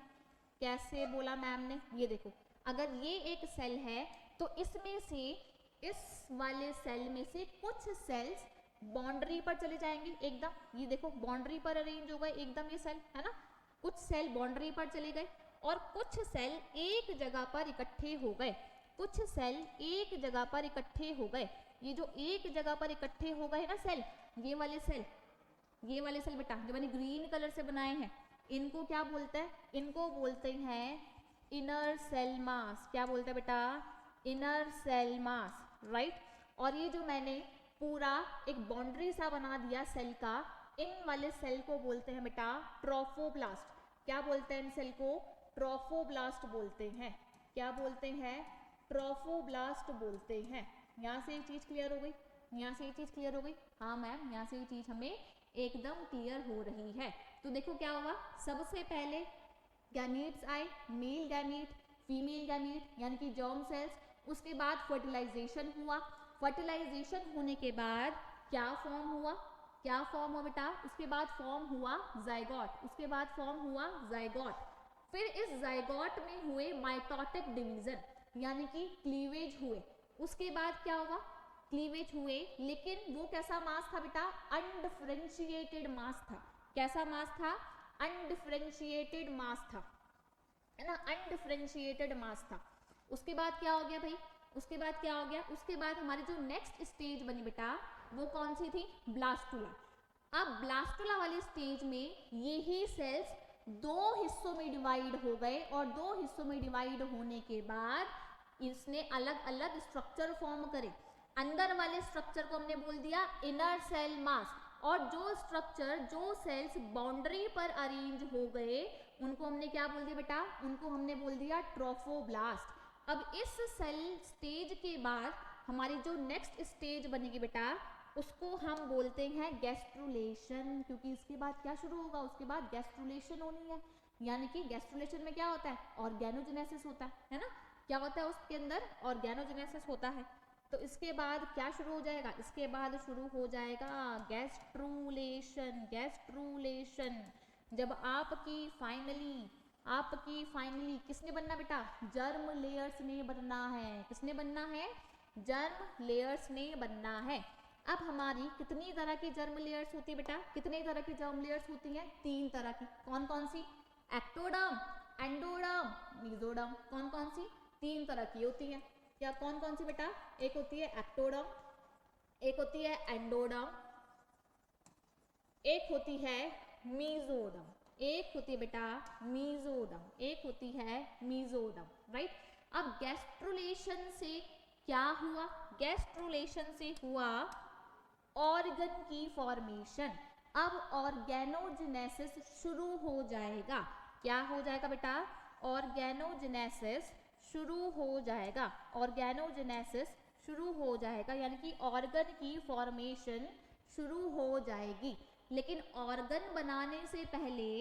कैसे बोला मैम ने, ये देखो अगर ये एक सेल है तो इसमें से, इस वाले सेल में से कुछ सेल्स बाउंड्री पर चले जाएंगे एकदम, ये देखो बाउंड्री पर अरेंज हो गए एकदम ये सेल, है ना, कुछ सेल बाउंड्री पर चले गए और कुछ सेल एक जगह पर इकट्ठे हो गए, कुछ सेल एक जगह पर इकट्ठे हो गए। ये जो एक जगह पर इकट्ठे हो गए ना सेल, ये वाले सेल, ये वाले सेल बेटा जो मैंने ग्रीन कलर से बनाए हैं, इनको क्या बोलते हैं, इनको बोलते हैं इनर सेल मास। क्या बोलते हैं बेटा, इनर सेल मास, राइट। और ये जो मैंने पूरा एक बाउंड्री सा बना दिया सेल का, इन वाले सेल को बोलते हैं बेटा ट्रोफोब्लास्ट। क्या बोलते हैं इन सेल को, ट्रोफोब्लास्ट बोलते हैं। क्या बोलते हैं, ट्रोफोब्लास्ट बोलते हैं। यहाँ से एक चीज क्लियर हो गई, यहाँ से एक चीज क्लियर हो गई, हाँ मैम यहाँ से ये चीज हमें एकदम क्लियर हो रही है। तो देखो क्या होगा, सबसे पहले गैमीट्स आए, मेल गैमीट, फीमेल गैमीट यानी कि जर्म सेल्स, उसके बाद फर्टिलाइजेशन हुआ, फर्टिलाइजेशन होने के बाद क्या फॉर्म हुआ, क्या फॉर्म हुआ बेटा, उसके बाद फॉर्म हुआ जाइगोट, उसके बाद फॉर्म हुआ जाइगोट, फिर इस जाइगोट में हुए माइटोटिक डिवीजन यानी कि क्लीवेज हुए, उसके बाद क्या हुआ, क्लीवेज हुए, लेकिन वो कैसा मास था बेटा, अनडिफरेंशिएटेड मास था। कैसा मास था, अनडिफरेंशिएटेड मास था, है ना, अनडिफरेंशिएटेड मास था। उसके बाद क्या हो गया भाई, उसके बाद क्या हो गया, उसके बाद हमारी जो नेक्स्ट स्टेज बनी बेटा वो कौन सी थी, ब्लास्टुला। अब ब्लास्टुला वाली स्टेज में यही सेल्स दो हिस्सों में डिवाइड हो गए और दो हिस्सों में डिवाइड होने के बाद इसने अलग अलग स्ट्रक्चर फॉर्म करे। अंदर वाले स्ट्रक्चर को हमने बोल दिया इनर सेल मास, और जो स्ट्रक्चर, जो सेल्स बाउंड्री पर अरेंज हो गए उनको हमने क्या बोल दिया बेटा, उनको हमने बोल दिया ट्रोफोब्लास्ट। अब इस सेल स्टेज के बाद हमारी जो नेक्स्ट स्टेज बनेगी बेटा उसको हम बोलते हैं गैस्ट्रुलेशन, क्योंकि इसके बाद क्या शुरू होगा, उसके बाद गैस्ट्रुलेशन होनी है। यानी कि गैस्ट्रुलेशन में क्या होता है, ऑर्गेनोजेनेसिस होता है ना, क्या होता है उसके अंदर, ऑर्गेनोजेनेसिस होता है। तो इसके बाद क्या शुरू हो जाएगा, इसके बाद शुरू हो जाएगा गैस्ट्रुलेशन। गैस्ट्रुलेशन जब आपकी फाइनली किसने बनना बेटा, जर्म लेयर्स ने बनना है। किसने बनना है, जर्म लेयर्स ने बनना है। अब हमारी कितनी तरह की जर्म लेयर्स होती है बेटा, कितनी तरह की जर्म लेयर्स होती हैं, 3 तरह की। कौन कौन सी, एक्टोडर्म, एंडोडर्म, मेसोडर्म। कौन कौन सी, 3 तरह की होती हैं। क्या कौन कौन सी बेटा, एक होती है एक्टोडर्म, एक होती है एंडोडर्म, एक होती है मेसोडर्म, एक होती है बेटा मेसोडर्म, एक होती है मेसोडर्म, राइट। अब गैस्ट्रुलेशन से क्या हुआ, गैस्ट्रुलेशन से हुआ ऑर्गन की फॉर्मेशन। अब ऑर्गेनोजेनेसिस शुरू हो जाएगा। क्या हो जाएगा बेटा, ऑर्गेनोजेनेसिस शुरू हो जाएगा, ऑर्गेनोजेनेसिस शुरू हो जाएगा, यानी कि ऑर्गन की फॉर्मेशन शुरू हो जाएगी। लेकिन ऑर्गन बनाने से पहले,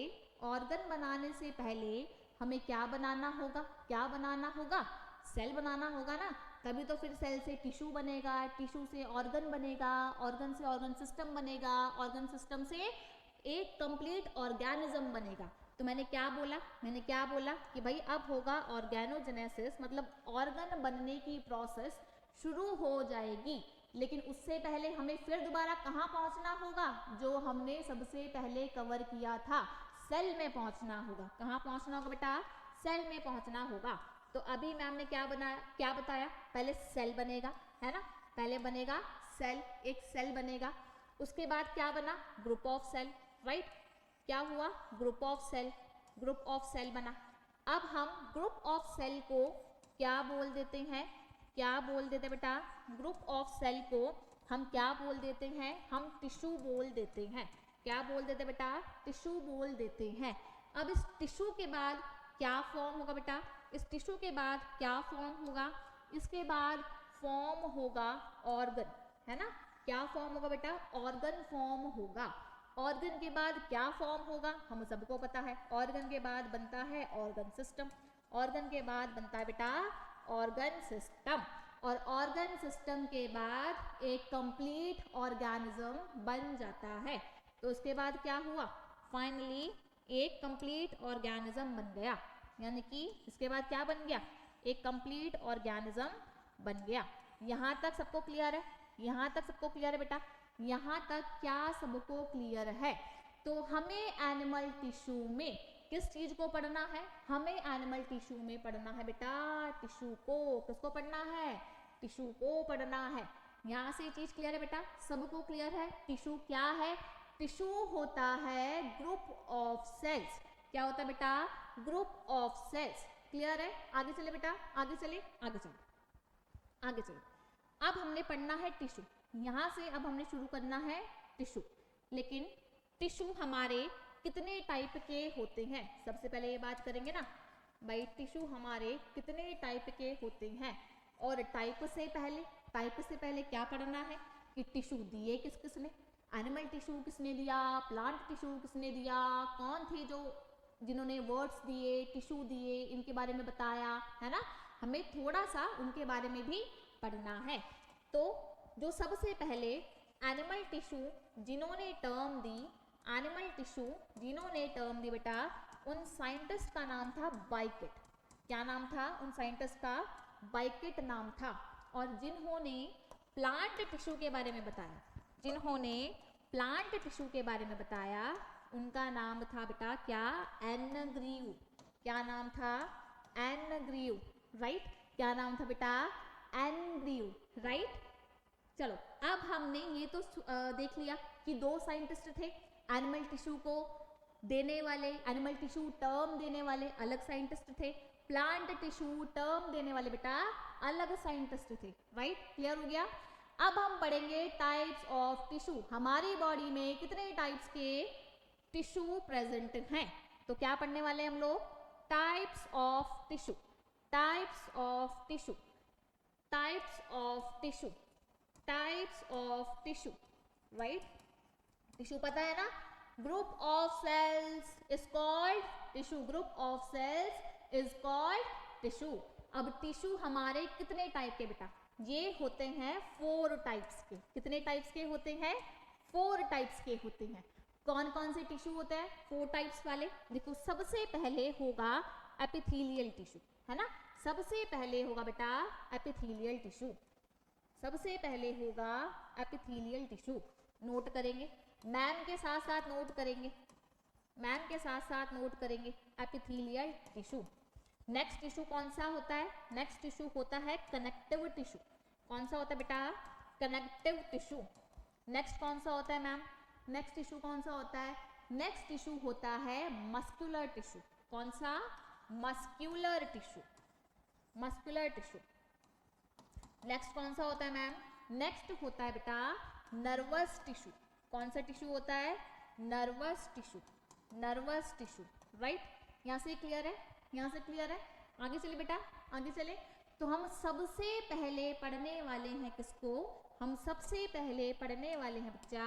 ऑर्गन बनाने से पहले हमें क्या बनाना होगा, क्या बनाना होगा, सेल बनाना होगा ना, तभी तो फिर सेल से टिश्यू बनेगा, टिश्यू से ऑर्गन बनेगा, ऑर्गन से ऑर्गन सिस्टम बनेगा, ऑर्गन सिस्टम से एक कंप्लीट ऑर्गेनिज्म बनेगा। तो मैंने क्या बोला, मैंने क्या बोला कि भाई अब होगा ऑर्गेनोजेनेसिस, मतलब ऑर्गन बनने की प्रोसेस शुरू हो जाएगी। लेकिन उससे पहले हमें फिर दोबारा कहाँ पहुँचना होगा, जो हमने सबसे पहले कवर किया था, सेल में पहुँचना होगा। कहाँ पहुँचना होगा बेटा, सेल में पहुँचना होगा। तो अभी मैम ने क्या बनाया, क्या बताया, पहले सेल बनेगा, है ना, पहले बनेगा सेल, एक सेल बनेगा, उसके बाद क्या बना, ग्रुप ऑफ सेल, राइट। क्या हुआ, group of cell, group of cell बना। अब हम ग्रुप ऑफ सेल को क्या बोल देते हैं, क्या बोल देते बेटा, ग्रुप ऑफ सेल को हम क्या बोल देते हैं, हम टिश्यू बोल देते हैं। क्या बोल देते बेटा, टिश्यू बोल देते हैं। अब इस टिश्यू के बाद क्या फॉर्म होगा बेटा, इस टिश्यू के बाद क्या फॉर्म होगा, इसके बाद फॉर्म होगा ऑर्गन, है ना। क्या फॉर्म होगा बेटा, ऑर्गन फॉर्म होगा। ऑर्गन के बाद क्या फॉर्म होगा हम सबको पता है, ऑर्गन के बाद बनता है ऑर्गन सिस्टम, ऑर्गन के बाद बनता है बेटा ऑर्गन सिस्टम, और ऑर्गन सिस्टम के बाद एक कंप्लीट ऑर्गेनिज्म बन जाता है। तो उसके बाद क्या हुआ, फाइनली एक कंप्लीट ऑर्गेनिज्म बन गया, यानी कि इसके बाद क्या बन गया, एक कंप्लीट ऑर्गेनिज्म बन गया। यहाँ तक सबको क्लियर है, यहाँ तक सबको क्लियर है बेटा, यहाँ तक क्या सबको क्लियर है। तो हमें एनिमल टिश्यू में किस चीज को पढ़ना है, हमें एनिमल टिश्यू में पढ़ना है बेटा टिश्यू को, किसको पढ़ना है, टिश्यू को पढ़ना है। यहाँ से चीज क्लियर है बेटा, सबको क्लियर है। टिश्यू क्या है, टिश्यू होता है ग्रुप ऑफ सेल्स, क्या होता है बेटा, ग्रुप ऑफ सेल्स। क्लियर है, आगे चले बेटा, आगे चले, आगे चले, आगे चले। अब हमने पढ़ना है टिश्यू, यहाँ से अब हमने शुरू करना है टिश्यू। लेकिन टिश्यू हमारे कितने टाइप के होते हैं, सबसे पहले ये बात करेंगे ना भाई, टिश्यू हमारे कितने टाइप के होते हैं। और टाइप से पहले क्या पढ़ना है कि टिश्यू दिए किस किसने, एनिमल टिश्यू किसने दिया, प्लांट टिश्यू किसने दिया, कौन थे जो जिन्होंने वर्ड्स दिए, टिश्यू दिए, इनके बारे में बताया है ना, हमें थोड़ा सा उनके बारे में भी पढ़ना है। तो जो सबसे पहले एनिमल टिश्यू जिन्होंने टर्म दी, एनिमल टिश्यू जिन्होंने टर्म दी बेटा, उन साइंटिस्ट का नाम था बाइकेट। क्या नाम था उन साइंटिस्ट का, बाइकेट नाम था। और जिन्होंने प्लांट टिश्यू के बारे में बताया, जिन्होंने प्लांट टिश्यू के बारे में बताया, उनका नाम था बेटा क्या, एनग्रीव। क्या नाम था, एनग्रीव, राइट। क्या नाम था बेटा, एनग्रीव, राइट। चलो अब हमने ये तो देख लिया कि दो साइंटिस्ट थे, एनिमल टिश्यू को देने वाले, एनिमल टिश्यू टर्म देने वाले अलग साइंटिस्ट थे, प्लांट टिश्यू टर्म देने वाले बेटा अलग साइंटिस्ट थे, राइट। क्लियर हो गया। अब हम पढ़ेंगे टाइप्स ऑफ टिश्यू, हमारी बॉडी में कितने टाइप्स के टिश्यू प्रेजेंट हैं। तो क्या पढ़ने वाले हम लोग, types of tissue, types of tissue, types of tissue, types of tissue, right. Tissue पता है ना, group of cells is called tissue, group of cells is called tissue. अब टिश्यू हमारे कितने टाइप के बेटा, ये होते हैं 4 टाइप्स के। कितने टाइप्स के होते हैं, 4 टाइप्स के होते हैं। कौन कौन से टिश्यू होते हैं 4 टाइप्स वाले, देखो सबसे पहले होगा एपिथेलियल टिश्यू, है ना, सबसे पहले होगा बेटा एपिथेलियल टिश्यू, सबसे पहले होगा एपिथेलियल टिश्यू। नोट करेंगे, मैम के साथ साथ नोट करेंगे, मैम के साथ साथ नोट करेंगे एपिथेलियल टिश्यू। नेक्स्ट टिश्यू कौन सा होता है, नेक्स्ट टिश्यू होता है कनेक्टिव टिश्यू। कौन सा होता है बेटा, कनेक्टिव टिश्यू। नेक्स्ट कौन सा होता है मैम, नेक्स्ट टिश्यू कौन सा होता है, नेक्स्ट टिश्यू होता है मस्कुलर टिश्यू। कौन सा, muscular tissue, muscular tissue. Next कौन सा होता है मैम, नेक्स्ट होता है बेटा नर्वस टिश्यू। कौन सा टिश्यू होता है, nervous tissue, nervous tissue, right. यहाँ से क्लियर है, यहाँ से क्लियर है, आगे चले बेटा, आगे चले। तो हम सबसे पहले पढ़ने वाले हैं किसको, हम सबसे पहले पढ़ने वाले हैं बच्चा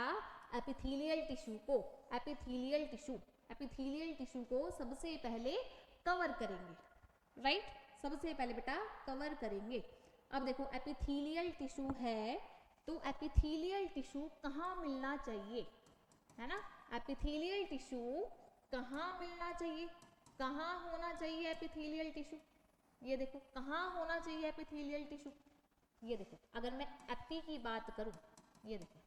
एपिथेलियल टिश्यू को, एपिथेलियल टिश्यू, एपिथेलियल टिश्यू को सबसे पहले कवर करेंगे, राइट, सबसे पहले बेटा कवर करेंगे। अब देखो एपिथेलियल टिश्यू है, तो एपिथेलियल टिश्यू कहाँ मिलना चाहिए, है ना, एपिथेलियल टिश्यू कहाँ मिलना चाहिए, कहाँ होना चाहिए एपिथेलियल टिश्यू, ये देखो कहाँ होना चाहिए एपिथेलियल टिश्यू। ये देखो अगर मैं एपी की बात करूँ, ये देखो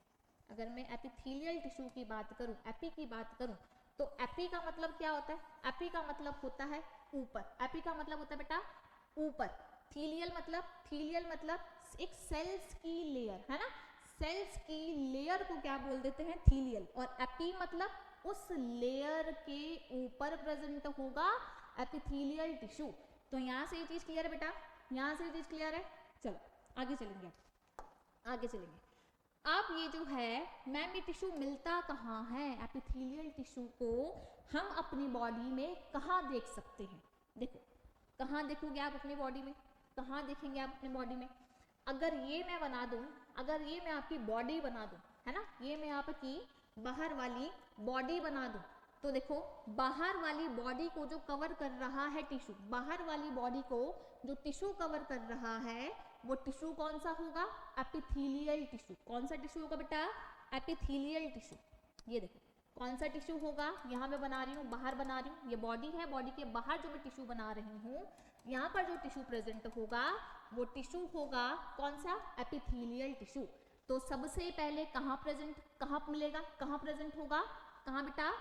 अगर मैं एपिथेलियल टिश्यू की बात करूँ, एपी की बात करूँ, तो एपी का मतलब क्या होता है, एपी का मतलब होता है ऊपर, एपी का मतलब होता है बेटा ऊपर, थीलियल मतलब, थीलियल मतलब एक सेल्स की लेयर, है ना, सेल्स की लेयर को क्या बोल देते हैं, थीलियल। और एपी मतलब उस लेयर के ऊपर प्रेजेंट होगा एपिथेलियल टिश्यू। तो यहाँ से ये चीज क्लियर है बेटा, यहाँ से ये चीज क्लियर है। चलो आगे चलेंगे, आगे चलेंगे। अब ये जो है मैम ये टिश्यू मिलता कहाँ है, एपिथेलियल टिश्यू को हम अपनी बॉडी में कहाँ देख सकते हैं, देखो कहाँ देखोगे आप अपनी बॉडी में, कहाँ देखेंगे आप अपनी बॉडी में। अगर ये मैं बना दूं, अगर ये मैं आपकी बॉडी बना दूं, है ना, ये मैं आपकी बाहर वाली बॉडी बना दूं, तो देखो बाहर वाली बॉडी को जो कवर कर रहा है टिश्यू, बाहर वाली बॉडी को जो टिश्यू कवर कर रहा है वो टिश्यू कौन सा होगा? Epithelial tissue. कौन सा टिश्यू होगा बेटा? Epithelial tissue. ये देखो कौन सा टिश्यू होगा, यहाँ मैं बना रही हूँ, बाहर बना रही हूँ, ये बॉडी है, बॉडी के बाहर जो मैं टिश्यू बना रही हूँ, यहाँ पर जो टिश्यू प्रेजेंट होगा वो टिश्यू होगा कौन सा? Epithelial tissue. तो सबसे पहले कहाँ मिलेगा, कहाँ प्रेजेंट होगा? कहाँ बेटा?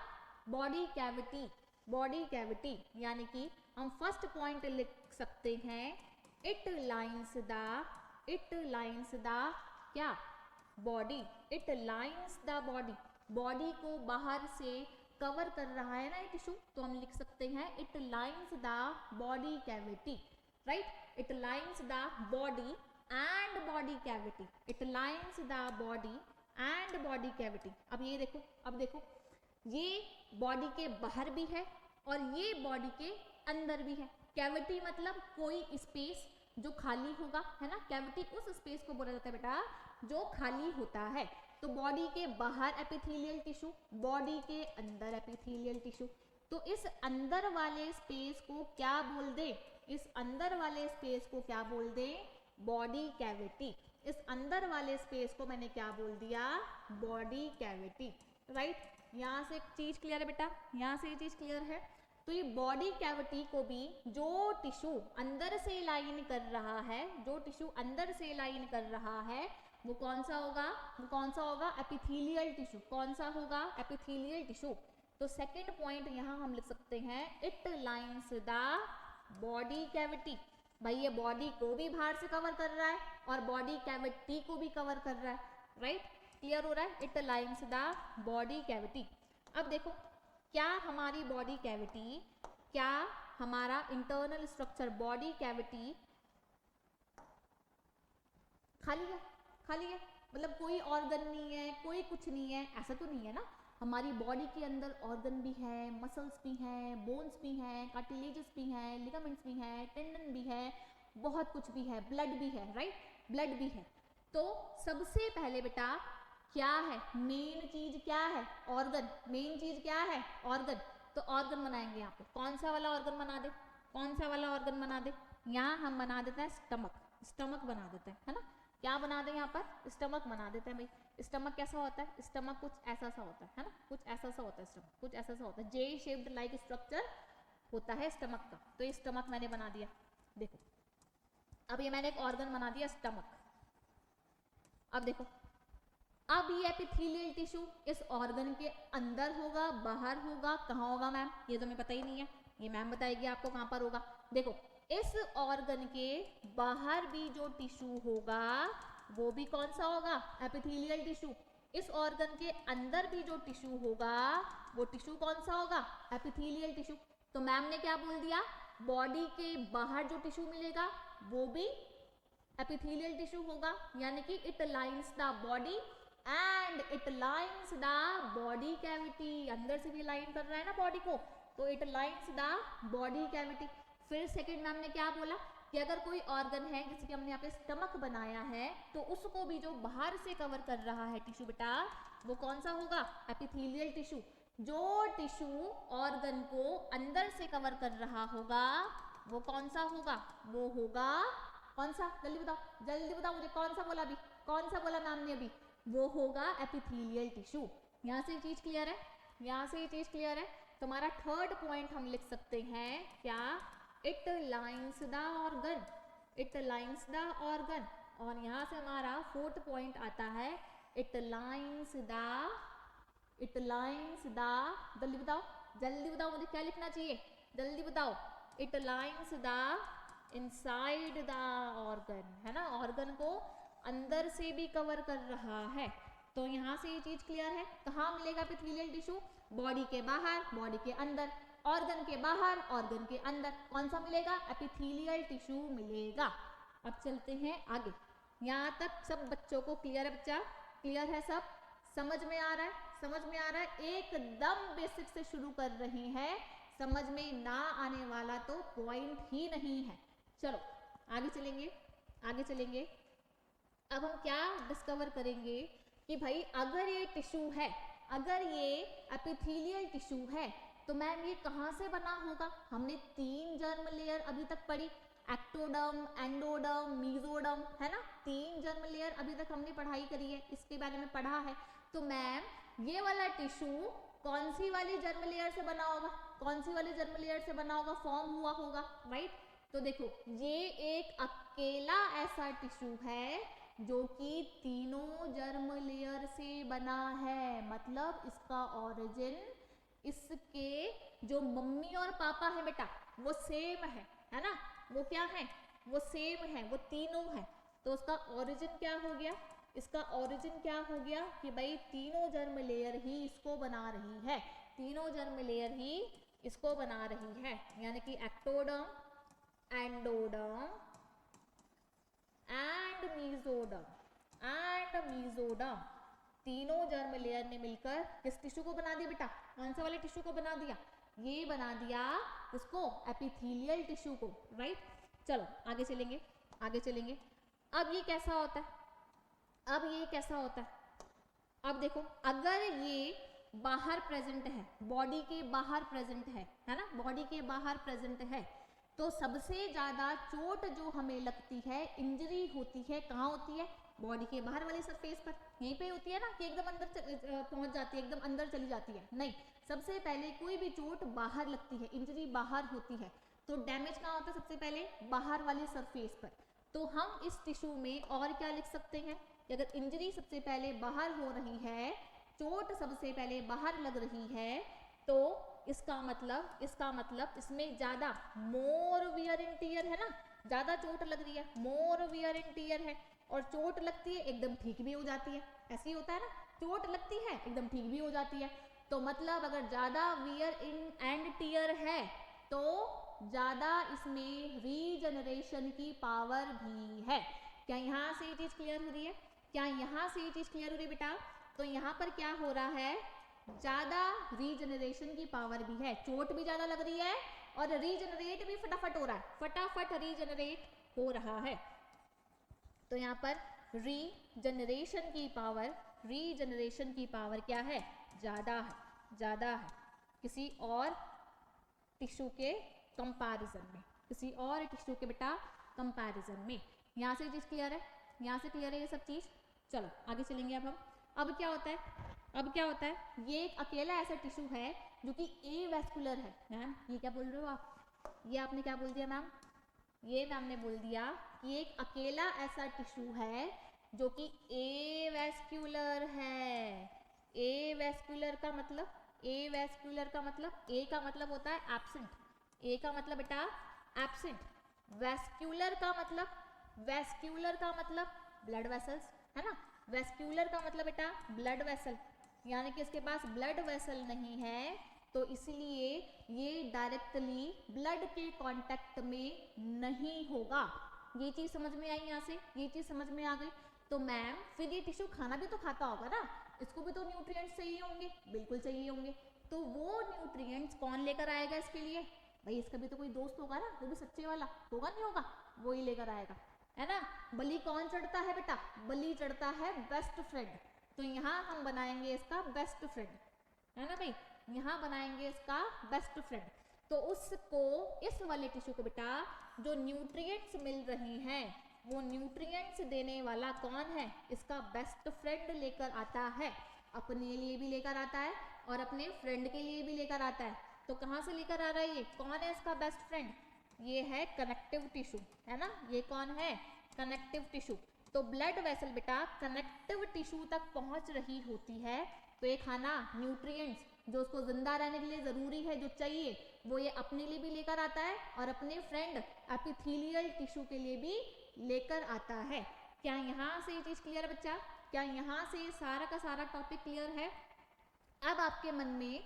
Body cavity. बॉडी कैविटी यानी कि हम फर्स्ट पॉइंट लिख सकते हैं, इट लाइंस द क्या? Body. It lines the body. Body को बाहर से कवर कर रहा है ना ये टिश्यू, तो हम लिख सकते हैं it lines the body cavity, right? It lines the body and body cavity. It lines the body and body cavity. अब ये देखो, अब देखो ये बॉडी के बाहर भी है और ये बॉडी के अंदर भी है। कैविटी मतलब कोई स्पेस जो खाली होगा, है ना? कैविटी उस स्पेस को बोला जाता है बेटा जो खाली होता है। तो बॉडी के बाहर एपिथेलियल टिश्यू, बॉडी के अंदर एपिथेलियल टिश्यू। तो इस अंदर वाले स्पेस को क्या बोल दे? इस अंदर वाले स्पेस को क्या बोल दे? Body cavity. इस अंदर वाले स्पेस को मैंने क्या बोल दिया? Body cavity, right? यहाँ से एक चीज क्लियर है बेटा, यहाँ से ये चीज क्लियर है। तो ये बॉडी कैविटी को भी जो टिश्यू अंदर से लाइन कर रहा है, जो टिश्यू अंदर से लाइन कर रहा है वो कौन सा होगा? वो कौन सा होगा? Epithelial tissue. कौन सा होगा? Epithelial tissue. तो सेकंड पॉइंट यहाँ हम लिख सकते हैं, it lines the body cavity. भाई ये बॉडी को भी बाहर से कवर कर रहा है और बॉडी कैविटी को भी कवर कर रहा है, राइट? क्लियर हो रहा है? It lines the body cavity. अब देखो क्या हमारी बॉडी कैविटी, क्या हमारा इंटरनल स्ट्रक्चर बॉडी कैविटी खाली है? खाली है मतलब कोई ऑर्गन नहीं है, कोई कुछ नहीं है, ऐसा तो नहीं है ना? हमारी बॉडी के अंदर ऑर्गन भी है, मसल्स भी हैं, बोन्स भी हैं, कार्टिलेजेस भी हैं, लिगामेंट्स भी हैं, टेंडन भी है, बहुत कुछ भी है, ब्लड भी है, राइट? ब्लड भी है। तो सबसे पहले बेटा क्या है? मेन चीज क्या है? ऑर्गन। मेन चीज क्या है? ऑर्गन। तो ऑर्गन बनाएंगे यहाँ पे। कौन सा वाला ऑर्गन बना दे? कौन सा वाला ऑर्गन बना दे? यहाँ हम बना देते हैं स्टमक। स्टमक बना देते हैं, है ना? क्या बना दे? यहाँ पर स्टमक बना देते हैं। भाई स्टमक कैसा होता है? स्टमक कुछ ऐसा सा होता है ना? कुछ ऐसा सा होता है स्टमक, कुछ ऐसा सा होता है, जे शेप्ड लाइक स्ट्रक्चर होता है स्टमक का। तो ये स्टमक मैंने बना दिया। देखो अब ये मैंने एक ऑर्गन बना दिया स्टमक। अब देखो अब ये एपिथेलियल टिश्यू इस ऑर्गन के अंदर होगा, बाहर होगा, कहाँ होगा मैम? ये तो हमें पता ही नहीं है, ये मैम बताएगी आपको कहाँ पर होगा। देखो इस ऑर्गन के बाहर भी जो टिश्यू होगा वो भी कौन सा होगा? Epithelial tissue. इस ऑर्गन के अंदर भी जो टिश्यू होगा वो टिश्यू कौन सा होगा? Epithelial tissue. तो मैम ने क्या बोल दिया? बॉडी के बाहर जो टिश्यू मिलेगा वो भी एपिथेलियल टिश्यू होगा, यानी कि it lines the body and it lines the body cavity. अंदर से भी लाइन कर रहा है ना बॉडी को, तो it lines the body cavity. फिर सेकंड मैम ने क्या बोला कि अगर कोई ऑर्गन है जैसे कि हमने यहाँ पे स्टमक बनाया है तो उसको भी जो बाहर से कवर कर रहा है टिश्यू बेटा वो कौन सा होगा? Epithelial tissue. जो टिश्यू ऑर्गन को अंदर से कवर कर रहा होगा वो कौन सा होगा? वो होगा कौन सा? जल्दी बताओ, जल्दी बताओ मुझे, कौन सा बोला अभी? कौन सा बोला मैम ने अभी? वो होगा एपिथेलियल टिश्यू। यहाँ से ये चीज क्लियर है? यहाँ से ये चीज क्लियर है? तो हमारा थर्ड पॉइंट हम लिख सकते हैं क्या? It lines the organ. It lines the organ. और यहाँ से हमारा फोर्थ पॉइंट आता है it lines the, it lines the, जल्दी बताओ मुझे क्या लिखना चाहिए, जल्दी बताओ। It lines the inside the organ, है ना? ऑर्गन को अंदर से भी कवर कर रहा है। तो यहाँ से ये चीज क्लियर है। कहाँ मिलेगा एपिथेलियल टिश्यू? बॉडी के बाहर, बॉडी के अंदर, ऑर्गन के बाहर, ऑर्गन के अंदर। कौन सा मिलेगा? एपिथेलियल टिश्यू मिलेगा। अब चलते हैं आगे। यहाँ तक सब बच्चों को क्लियर है? बच्चा क्लियर है? सब समझ में आ रहा है? समझ में आ रहा है? एकदम बेसिक से शुरू कर रहे हैं, समझ में ना आने वाला तो पॉइंट ही नहीं है। चलो आगे चलेंगे, आगे चलेंगे। अब हम क्या डिस्कवर करेंगे कि भाई अगर ये टिश्यू है, अगर ये एपिथेलियल टिश्यू है तो मैम ये कहाँ से बना होगा? हमने 3 जर्म लेयर अभी तक पढ़ी, एक्टोडर्म, एंडोडर्म, मीजोडर्म, है ना? 3 जर्म लेयर अभी तक हमने पढ़ाई करी है, इसके बारे में पढ़ा है। तो मैम ये वाला टिश्यू कौन सी वाली जर्म लेयर से बना होगा? कौन सी वाली जर्म लेयर से बना होगा, फॉर्म हुआ होगा, राइट? तो देखो ये एक अकेला ऐसा टिश्यू है जो कि तीनों जर्म लेयर से बना है, मतलब इसका ओरिजिन इसके जो मम्मी और पापा है बेटा वो सेम है ना? वो क्या है? वो सेम है, वो तीनों है। तो उसका ओरिजिन क्या हो गया? इसका ओरिजिन क्या हो गया कि भाई तीनों जर्म लेयर ही इसको बना रही है, तीनों जर्म लेयर ही इसको बना रही है, यानी कि एक्टोडर्म, एंडोडर्म एंड मीजोडर्म तीनों जर्म लेयर ने मिलकर किस टिश्यू को बना दिया बेटा? कौन से वाले टिश्यू को बना दिया? ये बना दिया इसको, एपिथेलियल टिश्यू को, राइट? चलो आगे चलेंगे, आगे चलेंगे। अब ये कैसा होता है? अब ये कैसा होता है? अब देखो, अगर ये बाहर प्रेजेंट है, बॉडी के बाहर प्रेजेंट है ना? बॉडी के बाहर प्रेजेंट है तो सबसे ज्यादा चोट जो हमें लगती है, इंजरी होती है, कहाँ होती है? बॉडी के बाहर वाली सरफेस पर, यहीं पे होती है ना कि एकदम अंदर पहुंच जाती है, एकदम अंदर चली जाती है? नहीं, सबसे पहले कोई भी चोट बाहर लगती है, इंजरी बाहर होती है, तो डैमेज कहाँ होता है? सबसे पहले बाहर वाली सरफेस पर। तो हम इस टिश्यू में और क्या लिख सकते हैं कि अगर इंजरी सबसे पहले बाहर हो रही है, चोट सबसे पहले बाहर लग रही है, तो इसका मतलब इसमें ज्यादा मोर वियर एंड टियर है ना? ज्यादा चोट लग रही है, मोर वियर एंड टियर है। और चोट लगती है एकदम ठीक भी हो जाती है, ऐसे ही होता है ना? चोट लगती है एकदम ठीक भी हो जाती है। तो मतलब अगर ज्यादा वियर इन एंड टियर है तो ज्यादा इसमें रीजनरेशन की पावर भी है। क्या यहाँ से ये चीज क्लियर हो रही है? क्या यहाँ से ये चीज क्लियर हो रही है बेटा? तो यहाँ पर क्या हो रहा है? ज्यादा रीजनरेशन की पावर भी है, चोट भी ज्यादा लग रही है और रीजनरेट भी फटाफट हो रहा है, फटाफट रीजनरेट हो रहा है। तो यहाँ पर रीजनरेशन की पावर क्या है? ज्यादा है किसी और टिश्यू के कंपैरिजन में, किसी और टिश्यू के बेटा कंपैरिजन में। यहाँ से चीज क्लियर है? यहाँ से क्लियर है ये सब चीज? चलो आगे चलेंगे अब हम। अब क्या होता है? ये एक अकेला ऐसा टिश्यू है जो कि एवेस्कुलर है। मैम ये क्या बोल रहे हो आप? ये आपने क्या बोल दिया मैम? ये मैम ने बोल दिया कि एक अकेला ऐसा टिश्यू है जो कि एवेस्कुलर है। एवेस्कुलर का मतलब ए का मतलब होता है एब्सेंट, ए का मतलब बेटा एब्सेंट। वेस्क्यूलर का मतलब ब्लड वेसल्स, है ना? वेस्क्यूलर का मतलब बेटा ब्लड वेसल, यानी कि इसके पास ब्लड वेसल नहीं है, तो इसलिए ये डायरेक्टली ब्लड के कांटेक्ट में नहीं होगा। ये चीज समझ में आई? यहाँ से ये चीज समझ में आ गई? तो मैम फिर ये टिश्यू खाना भी तो खाता होगा ना, इसको भी तो न्यूट्रिएंट्स चाहिए होंगे, बिल्कुल चाहिए होंगे। तो वो न्यूट्रिएंट्स कौन लेकर आएगा इसके लिए? भाई इसका भी तो कोई दोस्त होगा ना, वो भी सच्चे वाला होगा, नहीं होगा? वो ही लेकर आएगा, है ना? बलि कौन चढ़ता है बेटा? बलि चढ़ता है बेस्ट फ्रेंड। तो यहाँ हम बनाएंगे इसका बेस्ट फ्रेंड, है ना भाई? यहाँ बनाएंगे इसका बेस्ट फ्रेंड। तो उसको, इस वाले टिश्यू को बेटा जो न्यूट्रिएंट्स मिल रहे हैं, वो न्यूट्रिएंट्स देने वाला कौन है? इसका बेस्ट फ्रेंड लेकर आता है। अपने लिए भी लेकर आता है और अपने फ्रेंड के लिए भी लेकर आता है। तो कहाँ से लेकर आ रहा है? ये कौन है इसका बेस्ट फ्रेंड? ये है कनेक्टिव टिश्यू, है ना? ये कौन है? Connective tissue. तो ब्लड वेसल बेटा कनेक्टिव टिश्यू तक पहुंच रही होती है, तो ये खाना, न्यूट्रिएंट्स जो उसको जिंदा रहने के लिए जरूरी है, जो चाहिए, वो ये अपने लिए भी लेकर आता है और अपने फ्रेंड एपिथेलियल टिश्यू के लिए भी लेकर आता है। क्या यहाँ से ये चीज क्लियर है बच्चा? क्या यहाँ से ये सारा का सारा टॉपिक क्लियर है? अब आपके मन में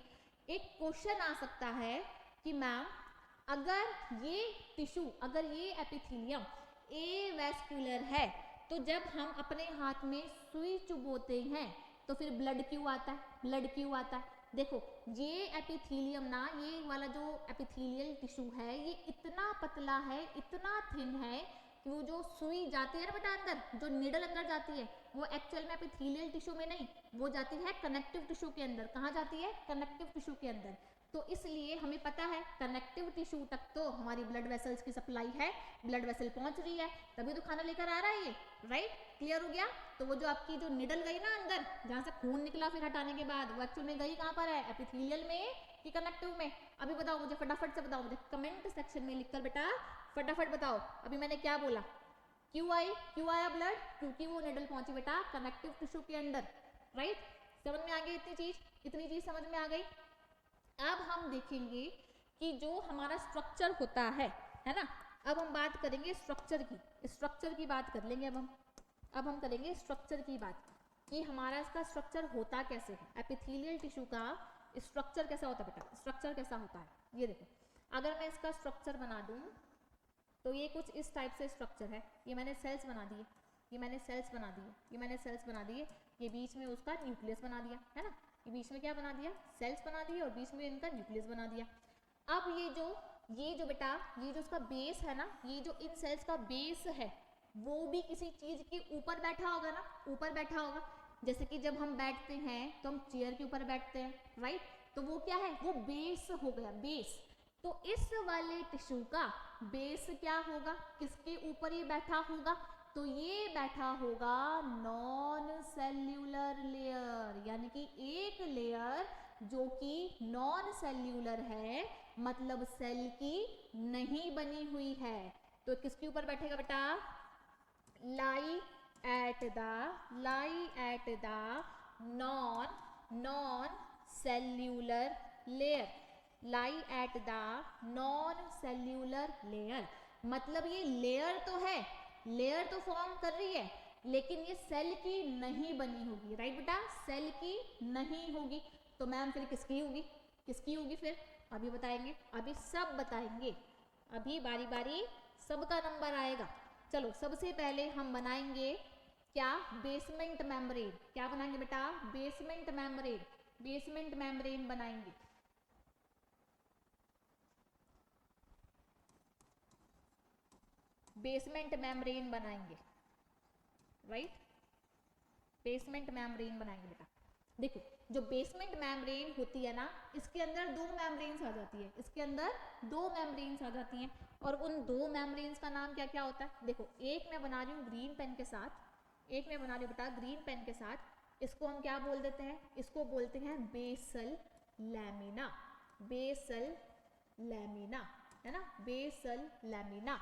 एक क्वेश्चन आ सकता है कि मैम अगर ये टिश्यू, अगर ये एपिथेलियम एवेस्कुलर है, तो जब हम अपने हाथ में सुई चुभोते हैं तो फिर ब्लड क्यों आता है? ब्लड क्यों आता है? देखो ये एपिथेलियम ना, ये वाला जो एपिथेलियल टिश्यू है, ये इतना पतला है, इतना थिन है कि वो जो सुई जाती है ना बेटा अंदर, जो नीडल अंदर जाती है, वो एक्चुअल में एपिथेलियल टिश्यू में नहीं, वो जाती है कनेक्टिव टिश्यू के अंदर। कहाँ जाती है? कनेक्टिव टिश्यू के अंदर। तो इसलिए हमें पता है कनेक्टिव टिश्यू तक तो हमारी ब्लड वेसल्स की सप्लाई है, ब्लड वेसल पहुंच रही है, तभी तो खाना लेकर आ रहा है ये, राइट? क्लियर हो गया? तो वो जो आपकी जो निडल गई ना अंदर, जहाँ से खून निकला फिर हटाने के बाद, वो एक्चुअल में गई कहाँ पर है? एपिथेलियल में कि कनेक्टिव में? अभी बताओ मुझे, फटाफट से बताओ मुझे, कमेंट सेक्शन में लिखकर बेटा फटाफट बताओ। अभी मैंने क्या बोला? क्यों आया ब्लड? क्योंकि वो निडल पहुंची बेटा कनेक्टिव टिश्यू के अंदर, राइट? समझ में आ गई इतनी चीज समझ में आ गई। अब हम देखेंगे कि जो हमारा स्ट्रक्चर होता है ना, अब हम बात करेंगे स्ट्रक्चर की बात कर लेंगे। अब हम करेंगे स्ट्रक्चर की बात कि हमारा इसका स्ट्रक्चर होता कैसे है, एपिथेलियल टिश्यू का स्ट्रक्चर कैसा होता है बेटा? स्ट्रक्चर कैसा होता है ये देखो। अगर मैं इसका स्ट्रक्चर बना दूं तो ये कुछ इस टाइप से स्ट्रक्चर है। ये मैंने सेल्स बना दिए, ये मैंने सेल्स बना दिए, ये बीच में उसका न्यूक्लियस बना दिया, है ना? ये बीच में क्या बना दिया? सेल्स बना दिए, और बीच में इनका न्यूक्लियस बना दिया। अब ये जो बेटा ये जो उसका बेस है ना, ये जो इन सेल्स का बेस है, वो भी किसी चीज के ऊपर बैठा होगा ना, ऊपर बैठा होगा। जैसे कि जब हम बैठते हैं तो हम चेयर के ऊपर बैठते हैं, राइट? तो वो क्या है? वो बेस हो गया, बेस। तो इस वाले टिश्यू का बेस क्या होगा? किसके ऊपर ये बैठा होगा? तो ये बैठा होगा नॉन सेल्यूलर लेयर, यानी कि एक लेयर जो कि नॉन सेल्यूलर है, मतलब सेल की नहीं बनी हुई है। तो किसके ऊपर बैठेगा बेटा? Lie at the non cellular layer, lie at the non cellular layer. मतलब ये लेयर तो है, लेयर तो फॉर्म कर रही है, लेकिन ये सेल की नहीं बनी होगी, राइट बेटा? सेल की नहीं होगी। तो मैम फिर किसकी होगी फिर? अभी बताएंगे, अभी सब बताएंगे, अभी बारी बारी सबका नंबर आएगा। चलो सबसे पहले हम बनाएंगे क्या? Basement membrane. क्या बनाएंगे बेटा? बेसमेंट मेम्ब्रेन बनाएंगे। बेसमेंट मेम्ब्रेन बनाएंगे, राइट? बेसमेंट मेम्ब्रेन बनाएंगे बेटा। देखो जो बेसमेंट मेम्ब्रेन होती है ना, इसके अंदर दो मेम्ब्रेन्स आ जाती है, इसके अंदर दो मेम्ब्रेन्स आ जाती हैं। और उन दो मेम्ब्रेन्स का नाम क्या क्या होता है? देखो एक मैं बना रही हूँ ग्रीन पेन के साथ, एक मैं बना रही हूँ बेटा ग्रीन पेन के साथ। इसको हम क्या बोल देते हैं? इसको बोलते हैं बेसल लैमिना, बेसल लैमिना, है ना? Basal lamina.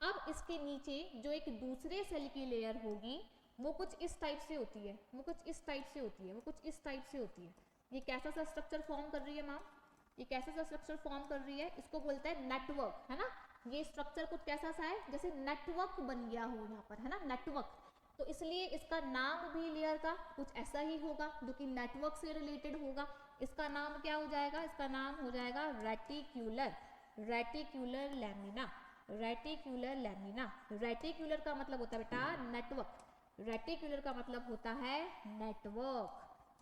अब इसके नीचे जो एक दूसरे सेल की लेयर होगी वो कुछ इस टाइप से होती है, ये कैसा सा स्ट्रक्चर फॉर्म कर रही है मैम? ये कैसा सा स्ट्रक्चर फॉर्म कर रही है? इसको बोलते हैं नेटवर्क, है ना? ये स्ट्रक्चर कुछ कैसा सा है? जैसे नेटवर्क बन गया हो यहाँ पर, है ना? नेटवर्क। तो इसलिए इसका नाम भी लेयर का कुछ ऐसा ही होगा जो कि नेटवर्क से रिलेटेड होगा। इसका नाम क्या हो जाएगा? इसका नाम हो जाएगा रेटिक्यूलर लैमिना। रेटिक्यूलर का मतलब होता है बेटा नेटवर्क, रेटिक्यूलर का मतलब होता है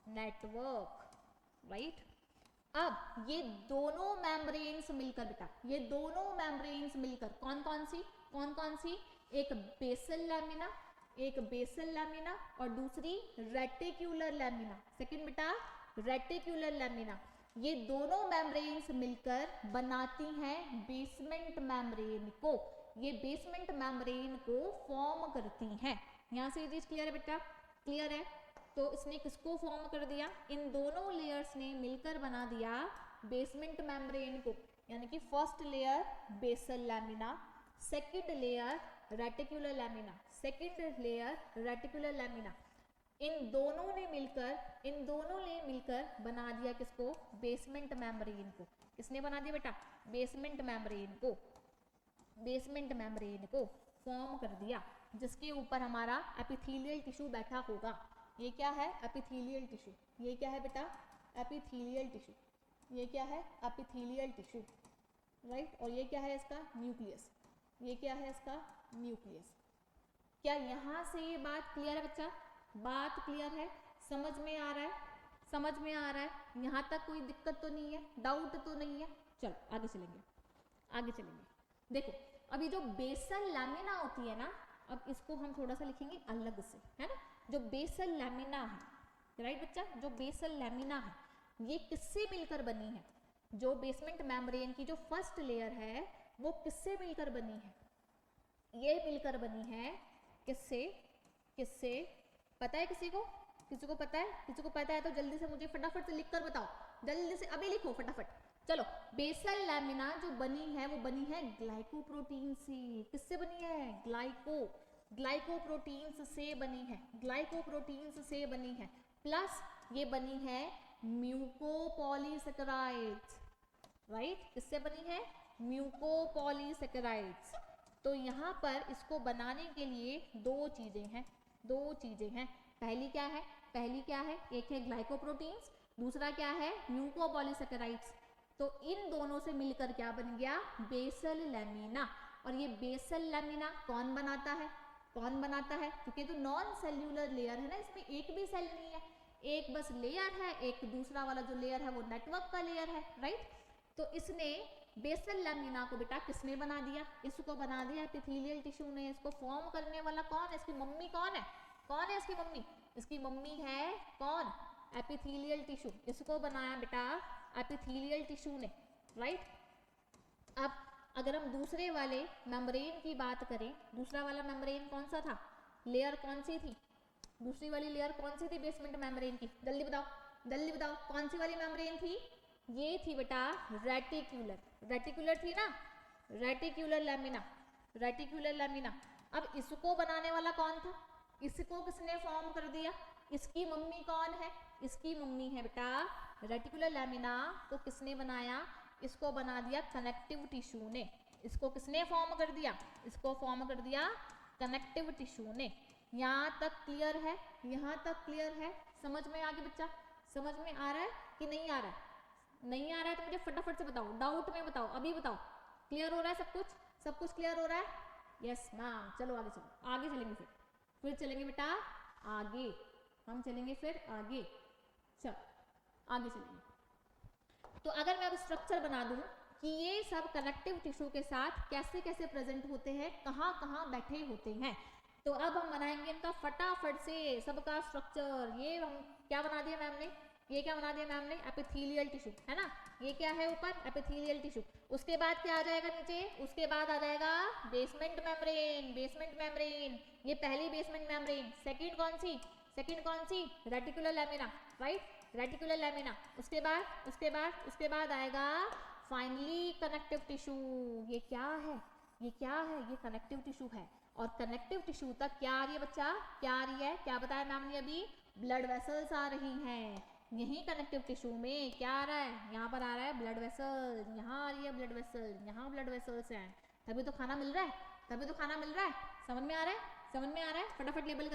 नेटवर्क, राइट? अब ये दोनों मेम्ब्रेन्स मिलकर बेटा, ये दोनों मेम्ब्रेन्स मिलकर कौन कौन सी? एक बेसल लैमिना और दूसरी रेटिक्यूलर लैमिना। सेकंड बेटा रेटिक्यूलर लैमिना। ये दोनों मेम्ब्रेन्स मिलकर बनाती हैं बेसमेंट मेम्ब्रेन को, ये बेसमेंट मेम्ब्रेन को फॉर्म करती हैं। यहाँ से ये चीज क्लियर है बेटा? क्लियर है? तो इसने किसको फॉर्म कर दिया? इन दोनों लेयर्स ने मिलकर बना दिया बेसमेंट मेम्ब्रेन को, यानी कि first layer basal lamina, second layer reticular lamina, इन दोनों ने मिलकर बना दिया किसको? बेसमेंट मेम्ब्रेन को। किसने बना दिया बेटा? बेसमेंट मेम्ब्रेन को फॉर्म कर दिया, जिसके ऊपर हमारा एपिथेलियल टिश्यू बैठा होगा। ये क्या है? Epithelial tissue. ये क्या है बेटा? Epithelial tissue. ये क्या है? Epithelial tissue, right? और ये क्या है? इसका न्यूक्लियस। ये क्या है? इसका न्यूक्लियस। क्या यहाँ से ये बात क्लियर है बच्चा? बात क्लियर है? समझ में आ रहा है? यहाँ तक कोई दिक्कत तो नहीं है? डाउट तो नहीं है? चलो आगे चलेंगे। देखो अभी जो बेसल लैमिना होती है ना, अब इसको हम थोड़ा सा लिखेंगे अलग से, है ना। जो बेसल लैमिना है, राइट बच्चा, जो बेसल लैमिना है ये किससे मिलकर बनी है? जो बेसमेंट मेम्ब्रेन की जो फर्स्ट लेयर है वो किससे मिलकर बनी है? ये मिलकर बनी है किससे? किससे पता है किसी को? किसी को पता है? किसी को पता है तो जल्दी से मुझे फटाफट से लिखकर बताओ, जल्दी से अभी लिखो फटाफट। चलो, बेसल लैमिना जो बनी है वो बनी है ग्लाइकोप्रोटीन से। किससे बनी है? ग्लाइकोप्रोटीन्स से बनी है, ग्लाइकोप्रोटीन्स से बनी है। प्लस ये बनी है म्यूकोपॉलीसेकेराइड्स, राइट। किससे बनी है? म्यूकोपॉलीसेकेराइड्स। तो यहाँ पर इसको बनाने के लिए दो चीजें हैं। पहली क्या है? एक है ग्लाइकोप्रोटीन्स, दूसरा क्या है? म्यूकोपॉलीसेकेराइड्स। तो इन दोनों से मिलकर क्या बन गया? Basal lamina. और ये बेसल लैमिना कौन बनाता है? क्योंकि तो नॉन सेल्यूलर लेयर है ना, इसमें एक भी सेल नहीं है, एक बस लेयर है, एक दूसरा वाला जो लेयर है वो नेटवर्क का लेयर है, राइट। तो इसने बेसल लैमिना को बेटा किसने बना दिया? इसको बना दिया एपिथेलियल टिश्यू ने। इसको फॉर्म करने वाला कौन है? इसकी मम्मी कौन है? इसकी मम्मी? इसकी मम्मी है कौन? Epithelial tissue. इसको बनाया बेटा एपिथेलियल टिश्यू ने, राइट। अब अगर हम दूसरे वाले मेम्ब्रेन की बात करें, दूसरा वाला मेम्ब्रेन कौन सा था? लेयर कौन सी थी? दूसरी वाली लेयर कौन सी थी बेसमेंट मेम्ब्रेन की? जल्दी बताओ, कौन सी वाली मेम्ब्रेन थी? ये थी बेटा रेटिकुलर थी ना, रेटिकुलर लैमिना। अब इसको बनाने वाला कौन था? इसको किसने फॉर्म कर दिया? इसकी मम्मी कौन है? इसकी मम्मी है बेटा रेटिकुलर लैमिना को किसने बनाया? इसको बना दिया कनेक्टिव टिश्यू ने। इसको किसने फॉर्म कर दिया? इसको फॉर्म कर दिया कनेक्टिव टिश्यू ने। यहाँ तक क्लियर है? समझ में आ गया बच्चा? समझ में आ रहा है कि नहीं आ रहा है? नहीं आ रहा है तो मुझे फटाफट से बताओ, डाउट में बताओ, अभी बताओ। क्लियर हो रहा है सब कुछ क्लियर हो रहा है? Yes ma'am. चलो आगे चलेंगे फिर चलेंगे बेटा आगे, हम चलेंगे फिर आगे। चलो आगे चलेंगे। तो अगर मैं अब स्ट्रक्चर बना दूं कि ये सब कनेक्टिव टिश्यू के साथ कैसे कैसे प्रेजेंट होते हैं, कहाँ कहाँ बैठे होते हैं, तो अब हम बनाएंगे इनका फटाफट से सबका स्ट्रक्चर। ये हम क्या बना दिया मैम ने? एपिथेलियल टिश्यू, है ना। ये क्या है ऊपर? Epithelial tissue. उसके बाद क्या आ जाएगा नीचे? उसके बाद आ जाएगा बेसमेंट मेम्ब्रेन। ये पहली बेसमेंट मेम्ब्रेन। सेकंड कौन सी? Reticular lamina, right, reticular lamina. उसके बाद आएगा फाइनली कनेक्टिव टिश्यू। ये क्या है? ये कनेक्टिव टिश्यू है। और कनेक्टिव टिश्यू तक क्या आ रही है बच्चा? क्या बताया मैम ने अभी? ब्लड वेसल्स आ रही हैं। यही कनेक्टिव टिश्यू में क्या आ रहा है? यहाँ पर आ रहा है ब्लड वेसल, यहाँ आ रही है ब्लड वेसल, यहाँ ब्लड वेसल्स हैं। तभी तो खाना मिल रहा है। समझ में आ रहा है? फटाफट लेबल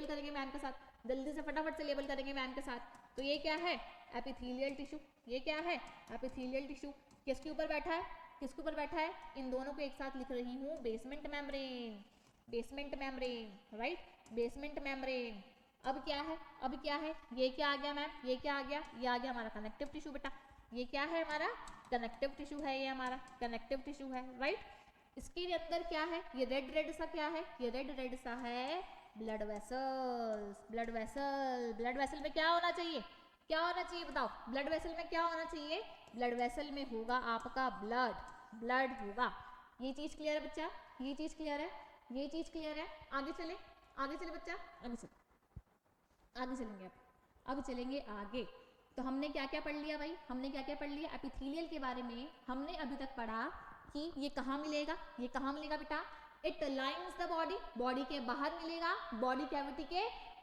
करेंगे मैम के साथ, जल्दी से फटाफट से लेबल करेंगे मैम के साथ। तो ये क्या है? Epithelial tissue. एपिथेलियल टिश्यू किसके ऊपर बैठा है? इन दोनों को एक साथ लिख रही हूँ, basement membrane, right, basement membrane. अब क्या है? ये क्या आ गया मैम? ये आ गया हमारा कनेक्टिव टिश्यू बेटा। ये क्या है? हमारा कनेक्टिव टिश्यू है। ये हमारा कनेक्टिव टिश्यू है, राइट। इसके अंदर क्या है? ये रेड सा क्या है? ये रेड सा है ब्लड वेसल्स। ब्लड वेसल में क्या होना चाहिए? बताओ, ब्लड वेसल में क्या होना चाहिए? ब्लड वेसल में होगा आपका ब्लड होगा। ये चीज क्लियर है बच्चा? ये चीज क्लियर है? आगे चले बच्चा, आगे चलेंगे। अब चलेंगे आगे। तो हमने क्या क्या पढ़ लिया भाई? एपिथेलियल के बारे में हमने अभी तक पढ़ा कि ये कहाँ मिलेगा बेटा? इट लाइन्स द बॉडी के बाहर मिलेगा, बॉडी कैविटी के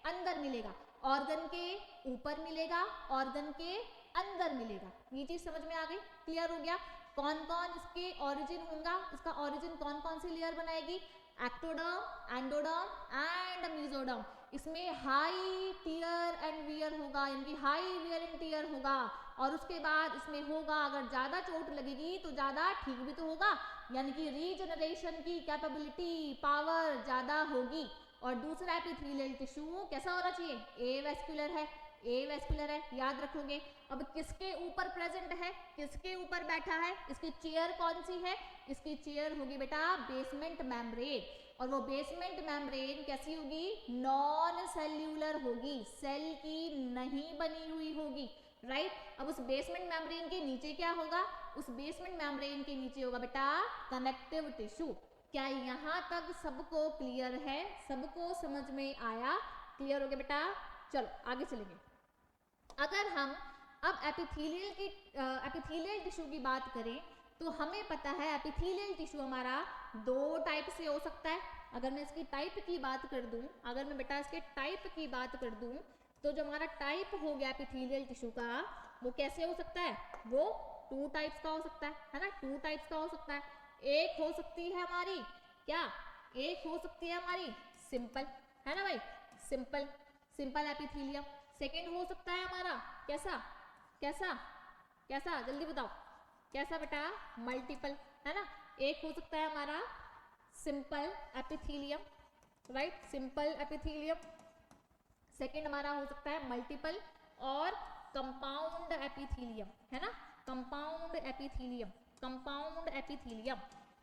अंदर मिलेगा, ऑर्गन के ऊपर मिलेगा, ऑर्गन के अंदर मिलेगा। ये चीज समझ में आ गई? क्लियर हो गया? कौन इसके ओरिजिन होगा? इसका ओरिजिन कौन सी लेयर बनाएगी? Ectoderm, endoderm and mesoderm. इसमें हाई टियर एंड वियर होगा, यानी हाई वियर एंड टियर होगा। और उसके बाद इसमें होगा, अगर ज्यादा चोट लगेगी तो ज्यादा ठीक भी तो होगा, यानी कि रीजनरेशन की कैपेबिलिटी, पावर ज्यादा होगी। और दूसरा एपिथेलियल टिश्यू कैसा होना चाहिए? एवेस्कुलर है, ए वेस्कुलर है, याद रखोगे। अब किसके ऊपर प्रेजेंट है, किसके ऊपर बैठा है, इसकी चेयर कौन सी है, इसकी चेयर होगी बेटा बेसमेंट मेम्ब्रेन। और वो बेसमेंट मेम्ब्रेन कैसी होगी, नॉन सेल्यूलर होगी, सेल की नहीं बनी हुई होगी, राइट। अब उस बेसमेंट मेम्ब्रेन के नीचे क्या होगा, उस बेसमेंट मेम्ब्रेन के नीचे होगा बेटा कनेक्टिव टिश्यू। क्या यहाँ तक सबको क्लियर है, सबको समझ में आया, क्लियर हो गया बेटा। चलो आगे चलेंगे। अगर हम अब एपिथेलियल टिश्यू की बात करें तो हमें पता है एपिथेलियल टिश्यू हमारा दो टाइप से हो सकता है। अगर मैं इसकी टाइप की बात कर दूं, अगर मैं बेटा इसके टाइप की बात कर दूं तो जो हमारा टाइप हो गया एपिथेलियल टिश्यू का वो कैसे हो सकता है, वो 2 टाइप्स का हो सकता है ना, 2 टाइप्स का हो सकता है। एक हो सकती है हमारी क्या, एक हो सकती है हमारी सिंपल, है ना भाई, सिंपल, सिंपल एपिथेलियम। सेकंड हो सकता है हमारा कैसा, कैसा, कैसा, जल्दी बताओ, कैसा बेटा, मल्टीपल, है ना। एक हो सकता है हमारा simple epithelium, right, simple epithelium. Second हमारा हो सकता है मल्टीपल और कंपाउंड एपिथेलियम, है ना, कंपाउंड एपिथेलियम, कंपाउंड एपिथेलियम।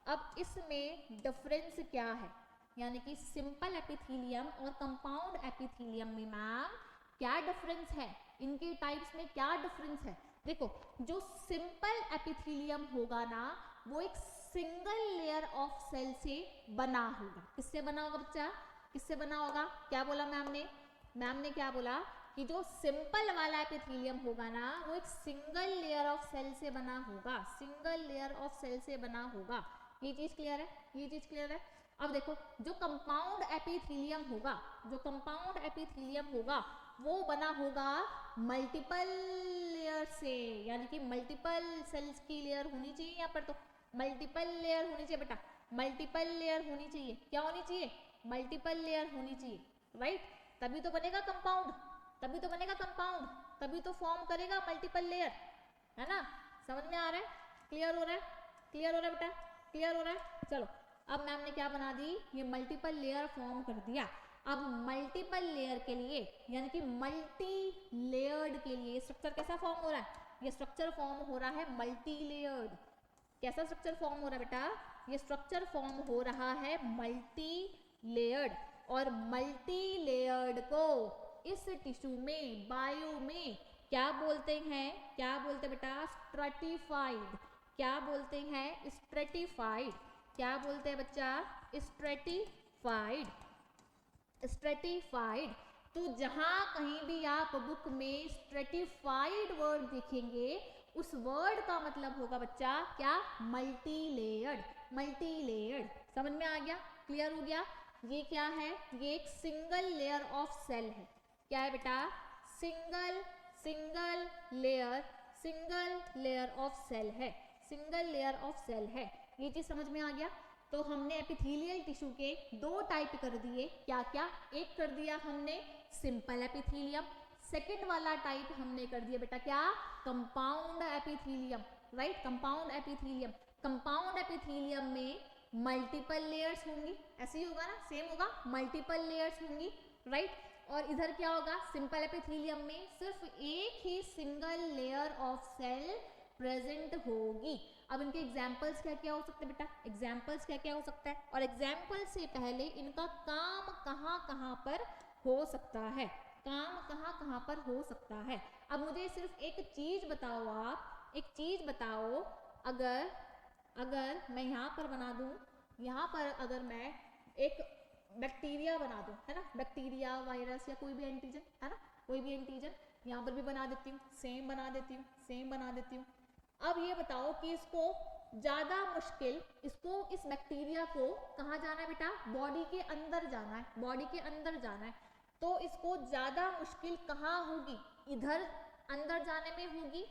अब इसमें डिफरेंस क्या है, यानी कि सिंपल एपिथेलियम और कंपाउंड एपिथेलियम में मैम क्या डिफरेंस है, इनके टाइप्स में क्या डिफरेंस है। देखो जो सिंपल एपिथेलियम होगा ना वो एक सिंगल लेयर ऑफ सेल से बना होगा। किससे बना होगा बच्चा, किससे बना होगा, क्या बोला मैम ने, मैम ने क्या बोला कि जो सिंपल वाला एपिथेलियम होगा ना वो एक सिंगल लेयर ऑफ सेल से बना होगा, सिंगल लेयर ऑफ सेल से बना होगा। ये चीज क्लियर है, ये चीज क्लियर है। अब देखो जो कंपाउंड एपिथेलियम होगा, जो कंपाउंड एपिथेलियम होगा वो बना होगा मल्टीपल लेयर से, यानी कि मल्टीपल सेल्स की लेयर होनी चाहिए, यहाँ पर तो मल्टीपल लेयर होनी चाहिए बेटा, मल्टीपल लेयर होनी चाहिए, क्या होनी चाहिए, मल्टीपल लेयर होनी चाहिए, राइट। तभी तो बनेगा कंपाउंड, तभी तो बनेगा कंपाउंड, तभी तो फॉर्म करेगा मल्टीपल लेयर, है ना। समझ में आ रहा है, क्लियर हो रहा है, क्लियर हो रहा है बेटा, क्लियर हो रहा है। चलो अब मैम ने क्या बना दी, ये मल्टीपल लेयर फॉर्म कर दिया। अब मल्टीपल लेयर के लिए यानी कि मल्टी लेयर्ड के लिए स्ट्रक्चर कैसा फॉर्म हो रहा है, ये स्ट्रक्चर फॉर्म हो रहा है मल्टी लेयर्ड। कैसा स्ट्रक्चर फॉर्म हो रहा है बेटा, ये स्ट्रक्चर फॉर्म हो रहा है मल्टी लेयर्ड। और मल्टी लेयर्ड को इस टिश्यू में, बायो में क्या बोलते हैं, क्या बोलते हैं बेटा, स्ट्रेटिफाइड। क्या बोलते हैं, स्ट्रेटिफाइड। क्या बोलते हैं बच्चा, स्ट्रेटिफाइड, स्ट्रेटिफाइड। तो जहां कहीं भी आप बुक में स्ट्रेटिफाइड वर्ड देखेंगे उस वर्ड का मतलब होगा बच्चा क्या, मल्टी लेयर्ड, मल्टी लेयर्ड। समझ में आ गया, क्लियर हो गया। ये क्या है, ये एक सिंगल लेयर ऑफ सेल है। क्या है बेटा, single, single layer, single layer of cell है, सिंगल लेयर ऑफ सेल है। ये चीज समझ में आ गया। तो हमने एपिथेलियल टिश्यू के 2 टाइप कर दिए, क्या क्या, एक कर दिया हमने सिंपल एपिथेलियम, सेकंड वाला टाइप हमने कर दिया बेटा क्या, compound epithelium, right, compound epithelium. Compound epithelium में मल्टीपल लेयर्स होंगी, ऐसे ही होगा ना, सेम होगा, मल्टीपल लेयर्स होंगी, राइट। और इधर क्या होगा, सिंपल एपिथेलियम में सिर्फ एक ही single layer of cell present होगी। अब इनके एग्जाम्पल्स क्या क्या हो सकते हैं बेटा, एग्जाम्पल्स क्या क्या हो सकता है, और एग्जाम्पल से पहले इनका काम कहाँ कहाँ पर हो सकता है, काम कहाँ कहाँ पर हो सकता है। अब मुझे सिर्फ एक चीज बताओ, आप एक चीज बताओ, अगर अगर मैं यहाँ पर बना दूँ, यहाँ पर अगर मैं एक बैक्टीरिया बना दूँ, है ना, बैक्टीरिया, वायरस या कोई भी एंटीजन, है ना, कोई भी एंटीजन यहाँ पर भी बना देती हूँ, सेम बना देती हूँ, सेम बना देती हूँ। अब ये बताओ कि इसको ज़्यादा मुश्किल, इसको, इस बैक्टीरिया को कहाँ जाना है बेटा, बॉडी के अंदर जाना है, बॉडी के अंदर जाना है। तो इसको ज़्यादा मुश्किल कहाँ होगी, इधर अंदर जाने में होगी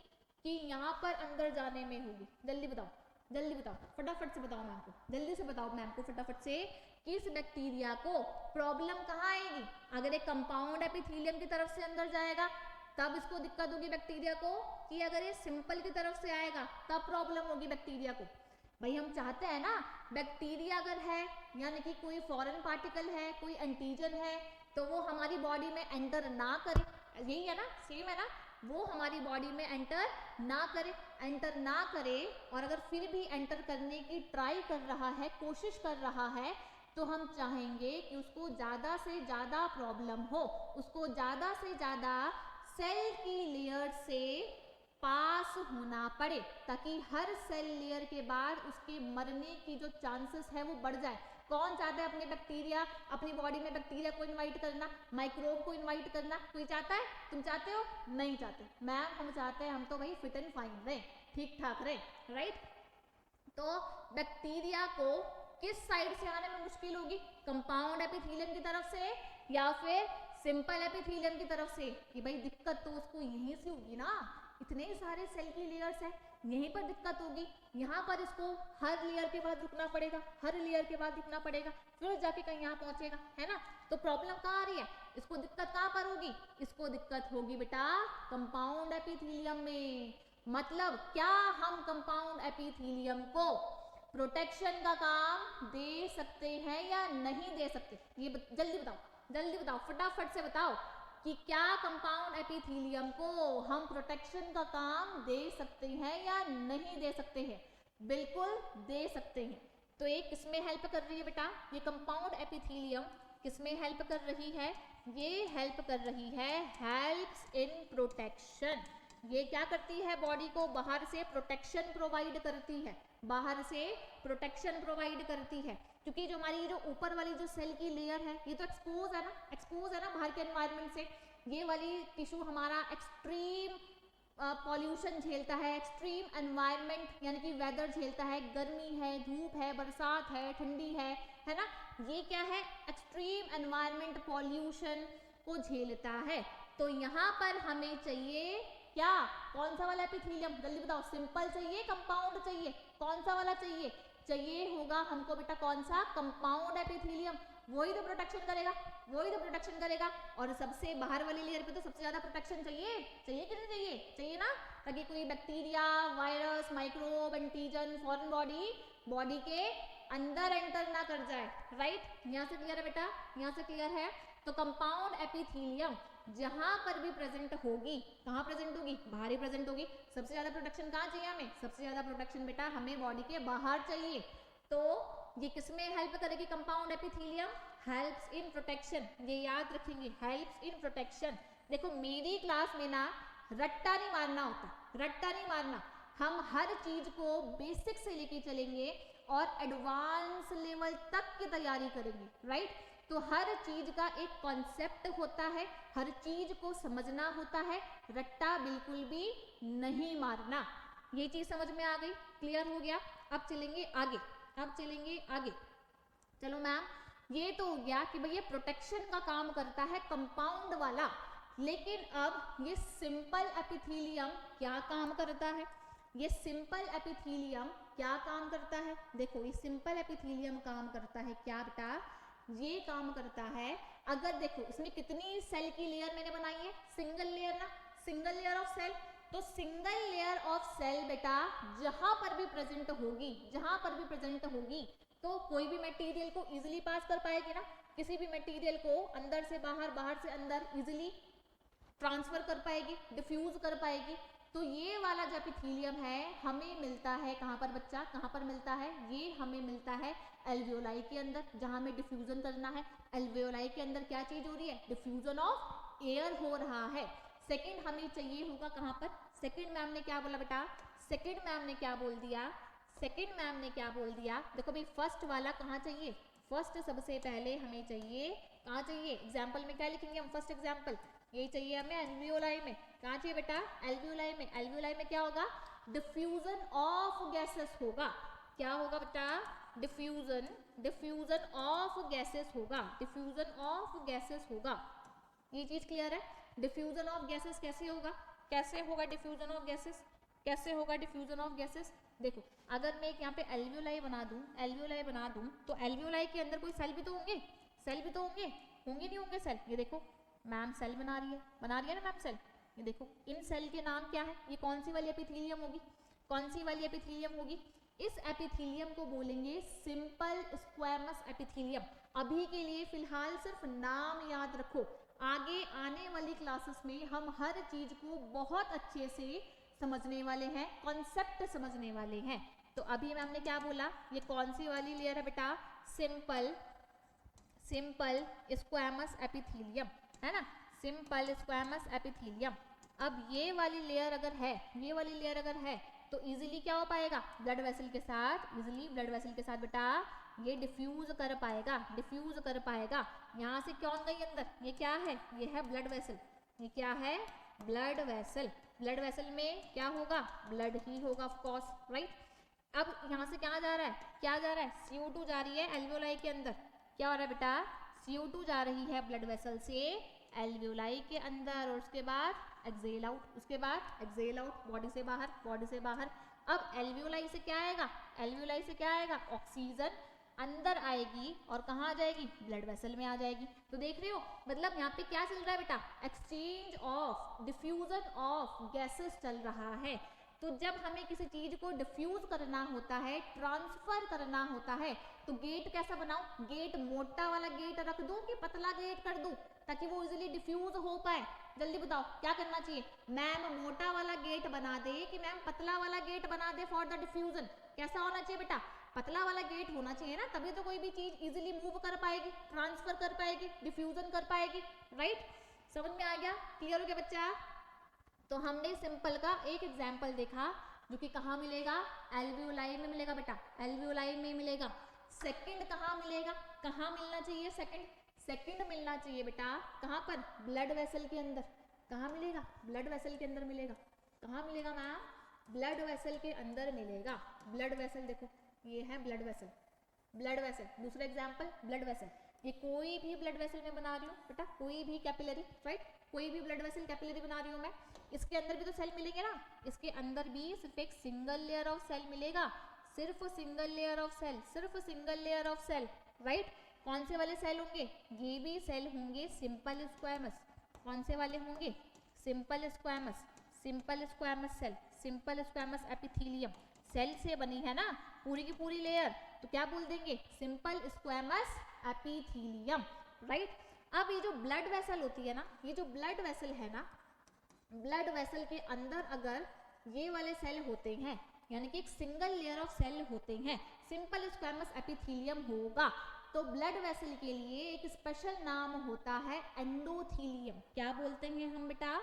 कि यहाँ पर अंदर जाने में होगी, जल्दी बताओ, जल्दी बताओ, फटाफट से बताओ मैम को, जल्दी से बताओ मैम को फटाफट से कि इस बैक्टीरिया को प्रॉब्लम कहाँ आएगी। अगर एक कंपाउंड एपिथेलियम की तरफ से अंदर जाएगा तब इसको दिक्कत होगी बैक्टीरिया को, कि अगर ये सिंपल की तरफ से आएगा तब प्रॉब्लम होगी बैक्टीरिया को। भाई हम चाहते हैं ना बैक्टीरिया अगर है यानी कि कोई फॉरेन पार्टिकल है, कोई एंटीजन है, तो वो हमारी बॉडी में एंटर ना करे, यही है ना, सेम है ना, वो हमारी बॉडी में एंटर ना करे और अगर फिर भी एंटर करने की ट्राई कर रहा है, कोशिश कर रहा है, तो हम चाहेंगे कि उसको ज़्यादा से ज़्यादा प्रॉब्लम हो, उसको ज़्यादा से ज़्यादा सेल की लेयर से पास होना पड़े, ताकि हर सेल लेयर के बाद उसके मरने की जो चांसेस है वो बढ़ जाए। कौन चाहता है अपने बैक्टीरिया, अपनी बॉडी में बैक्टीरिया को इनवाइट करना, माइक्रोब को इनवाइट करना? कोई चाहता है? तुम चाहते हो? नहीं चाहते। मैम हम चाहते हैं, हम तो भाई फिट एंड फाइन रहे, ठीक ठाक रहे, राइट। तो बैक्टीरिया को किस साइड से आने में मुश्किल होगी? कंपाउंड एपिथेलियम की तरफ से या फिर सिंपल एपिथेलियम की तरफ से? कि भाई दिक्कत तो उसको यहीं से होगी ना, इतने सारे सेल की लेयर्स हैं, यहीं पर दिक्कत होगी। यहाँ पर इसको हर लेयर के बाद रुकना पड़ेगा, हर लेयर के बाद रुकना पड़ेगा, फिर जाके कहीं यहाँ पहुंचेगा, है ना। तो प्रॉब्लम कहाँ आ रही है? इसको दिक्कत कहाँ पर होगी? इसको दिक्कत होगी बेटा कंपाउंड एपिथेलियम में। मतलब क्या हम कंपाउंड एपिथेलियम को प्रोटेक्शन का काम दे सकते हैं या नहीं दे सकते? ये जल्दी बताओ, फटाफट से बताओ कि क्या कंपाउंड एपिथेलियम को हम प्रोटेक्शन का काम दे सकते हैं या नहीं दे सकते हैं? बिल्कुल दे सकते हैं। तो ये किसमें हेल्प कर रही है बेटा? ये कंपाउंड एपिथेलियम किसमें हेल्प कर रही है? ये हेल्प कर रही है, हेल्प्स इन प्रोटेक्शन। ये क्या करती है? बॉडी को बाहर से प्रोटेक्शन प्रोवाइड करती है, बाहर से प्रोटेक्शन प्रोवाइड करती है। क्योंकि जो हमारी जो ऊपर वाली जो सेल की लेयर है ये तो एक्सपोज है ना बाहर के एनवायरनमेंट से। ये वाली टिश्यू हमारा एक्सट्रीम पॉल्यूशन झेलता है, एक्सट्रीम एनवायरनमेंट यानी कि वेदर झेलता है, गर्मी है, धूप है, बरसात है, ठंडी है ना। ये क्या है? एक्सट्रीम एनवायरनमेंट पॉल्यूशन को झेलता है। तो यहाँ पर हमें चाहिए क्या? कौन सा वाला एपिथेलियम? जल्दी बताओ, सिंपल चाहिए, कंपाउंड चाहिए? कौन सा वाला चाहिए? चाहिए होगा हमको बेटा कौन सा? Compound epithelium. वही तो प्रोटेक्शन करेगा, और सबसे बाहर वाली लेयर पे तो सबसे ज्यादा प्रोटेक्शन चाहिए कि नहीं चाहिए? चाहिए ना, ताकि कोई bacteria, virus, microbe, antigen, foreign body के अंदर एंटर ना कर जाए, राइट। यहाँ से क्लियर है बेटा? यहाँ से क्लियर है? तो कंपाउंड एपिथेलियम जहां पर भी प्रेजेंट होगी, कहाँ प्रेजेंट होगी? बाहर ही प्रेजेंट होगी। सबसे ज्यादा प्रोटेक्शन कहाँ चाहिए हमें? सबसे ज्यादा प्रोटेक्शन बेटा हमें बॉडी के बाहर चाहिए। तो ये किसमें हेल्प करेगी? Compound epithelium helps in protection. ये याद रखेंगे, हेल्प्स इन प्रोटेक्शन। देखो मेरी क्लास में ना रट्टा नहीं मारना होता, रट्टा नहीं मारना। हम हर चीज को बेसिक से लेके चलेंगे और एडवांस लेवल तक की तैयारी करेंगे, राइट। तो हर चीज का एक कॉन्सेप्ट होता है, हर चीज को समझना होता है, रट्टा बिल्कुल भी नहीं मारना। ये चीज समझ में आ गई? क्लियर हो गया? अब चलेंगे आगे। चलो मैम, ये तो हो गया कि भैया प्रोटेक्शन का काम करता है कंपाउंड वाला, लेकिन अब ये सिंपल एपिथेलियम क्या काम करता है? ये सिंपल एपिथेलियम क्या काम करता है? देखो ये सिंपल एपिथेलियम काम करता है क्या बेटा? ये काम करता है, अगर देखो इसमें कितनी सेल की लेयर मैंने बनाई है? सिंगल लेयर ना, सिंगल लेयर ऑफ सेल। तो सिंगल लेयर ऑफ सेल बेटा जहां पर भी प्रेजेंट होगी तो कोई भी मटेरियल को इजीली पास कर पाएगी ना, किसी भी मटेरियल को अंदर से बाहर, बाहर से अंदर इजीली ट्रांसफर कर पाएगी, डिफ्यूज कर पाएगी। तो ये वाला जो एपिथेलियम है हमें मिलता है कहाँ पर बच्चा? कहाँ पर मिलता है? ये हमें मिलता है एल्वियोलाई के अंदर, जहाँ हमें डिफ्यूजन करना है। एल्वियोलाई के अंदर क्या चीज हो रही है? डिफ्यूजन ऑफ एयर हो रहा है। सेकंड हमें चाहिए होगा कहाँ पर? सेकंड मैम ने क्या बोला बेटा? सेकंड मैम ने क्या बोल दिया? देखो भाई फर्स्ट वाला कहाँ चाहिए? फर्स्ट सबसे पहले हमें चाहिए, कहाँ चाहिए? एग्जाम्पल में क्या लिखेंगे हम? फर्स्ट एग्जाम्पल ये चाहिए हमें एल्वियोलाई में। कहाँ चाहिए बेटा? एल्वियोलाई में। एल्वियोलाई में क्या होगा? डिफ्यूजन ऑफ गैसेस होगा। क्या होगा बेटा? डिफ्यूजन ऑफ गैसेस होगा। ये चीज क्लियर है? डिफ्यूजन ऑफ गैसेस कैसे होगा? डिफ्यूजन ऑफ गैसेस देखो, अगर मैं एक यहाँ पे एल्वियोलाई बना दूं तो एल्वियोलाई के अंदर कोई सेल भी तो होंगे, होंगे नहीं होंगे सेल? ये देखो मैम सेल बना रही है ना मैम सेल। ये देखो इन सेल के नाम क्या है? ये कौन सी वाली एपिथेलियम होगी? इस एपिथेलियम को बोलेंगे सिंपल स्क्वैमस एपिथेलियम। अभी के लिए फिलहाल सिर्फ नाम याद रखो, आगे आने वाली क्लासेस में हम हर चीज को बहुत अच्छे से समझने वाले हैं, कॉन्सेप्ट समझने वाले हैं। तो अभी मैम ने क्या बोला, ये कौन सी वाली लेयर है बेटा, सिंपल स्क्वैमस एपिथेलियम, है ना, सिंपल स्क्वैमस एपिथेलियम। अब ये वाली लेयर अगर है, ये वाली लेयर अगर है तो इजीली क्या हो पाएगा, ब्लड वेसल के साथ, इजीली ब्लड वेसल के साथ बेटा ये डिफ्यूज कर पाएगा, डिफ्यूज कर पाएगा। यहाँ से कौन गई अंदर, ये क्या है, ये है ब्लड वेसल, ये क्या है, ब्लड वेसल। ब्लड वेसल में क्या होगा, ब्लड ही होगा ऑफ कोर्स, राइट। अब यहाँ से क्या जा रहा है, क्या जा रहा है, CO2 जा रही है एल्वियोलाई के अंदर। क्या हो रहा है बेटा, CO2 जा रही है ब्लड वेसल से एल्वियोलाई के अंदर, और उसके बाद एक्सेल आउट, उसके बाद एक्सेल आउट, बॉडी से बाहर, बॉडी से बाहर। अब एल्वियोलाई से क्या आएगा, एल्वियोलाई से क्या आएगा, ऑक्सीजन अंदर आएगी और कहाँ आ जाएगी, ब्लड वेसल में आ जाएगी। तो देख रहे हो, मतलब यहाँ पे क्या चल रहा है बेटा, exchange of, diffusion of gases चल रहा है। तो जब हमें किसी चीज को डिफ्यूज करना होता है, ट्रांसफर करना होता है, तो गेट कैसा बनाऊं, गेट मोटा वाला गेट रख दूं कि पतला गेट कर दूं ताकि वो इजीली डिफ्यूज हो पाए, जल्दी बताओ क्या करना चाहिए। मैम मोटा वाला गेट बना दे कि मैम पतला वाला गेट बना दे फॉर द डिफ्यूजन, कैसा होना चाहिए बेटा, पतला वाला गेट होना चाहिए ना, तभी तो कोई भी चीज इजीली मूव कर पाएगी, ट्रांसफर कर पाएगी, डिफ्यूजन कर पाएगी, राइट। समझ में आ गया, क्लियर हो गया बच्चा। तो हमने सिंपल का एक एग्जाम्पल देखा जो कि कहाँ मिलेगा, एल्वियोलाई में मिलेगा बेटा, एल्वियोलाई में मिलेगा। सेकंड कहाँ मिलेगा, कहाँ मिलना चाहिए सेकंड, सेकंड मिलना चाहिए बेटा कहाँ पर, ब्लड वेसल के अंदर। कहाँ मिलेगा, ब्लड वेसल के अंदर मिलेगा। कहाँ मिलेगा मैम, ब्लड वेसल के अंदर मिलेगा। ब्लड वेसल देखो, ये है ब्लड वेसल, ब्लड वेसल। दूसरा एग्जाम्पल ब्लड वेसल, ये कोई भी ब्लड वेसल में बना रही हूँ बेटा, कोई भी कैपिलरी, राइट, कोई भी ब्लड वेसल कैपिलरी बना रही हूँ मैं। इसके अंदर भी तो सेल मिलेंगे ना, इसके अंदर भी सिर्फ एक सिंगल लेयर ऑफ सेल मिलेगा, सिर्फ सिंगल लेयर ऑफ सेल, सिर्फ single layer of cell, right. कौन से वाले सेल होंगे, ये भी सेल होंगे सिंपल स्क्वैमस। कौन से वाले होंगे, simple squamous, simple squamous cell, simple squamous epithelium. Cell से बनी है ना पूरी की पूरी लेयर, तो क्या बोल देंगे, सिंपल स्क्वैमस एपिथेलियम, राइट। अब ये जो ब्लड वेसल होती है ना, ये जो ब्लड वेसल है ना, ब्लड वेसल के अंदर अगर ये वाले सेल होते हैं, यानी कि एक सिंगल लेयर ऑफ सेल होते हैं, सिंपल स्क्वैमस एपिथेलियम होगा, तो ब्लड वेसल के लिए एक स्पेशल नाम होता है एंडोथीलियम। क्या बोलते हैं हम बेटा,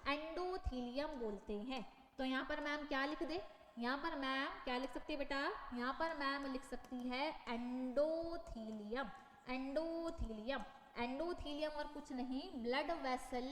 एंडोथीलियम बोलते हैं। तो यहाँ पर मैम क्या लिख दे, यहाँ पर मैम क्या लिख सकती है बेटा, यहाँ पर मैम लिख सकती है एंडोथीलियम, एंडोथीलियम। एंडोथीलियम और कुछ नहीं, ब्लड वेसल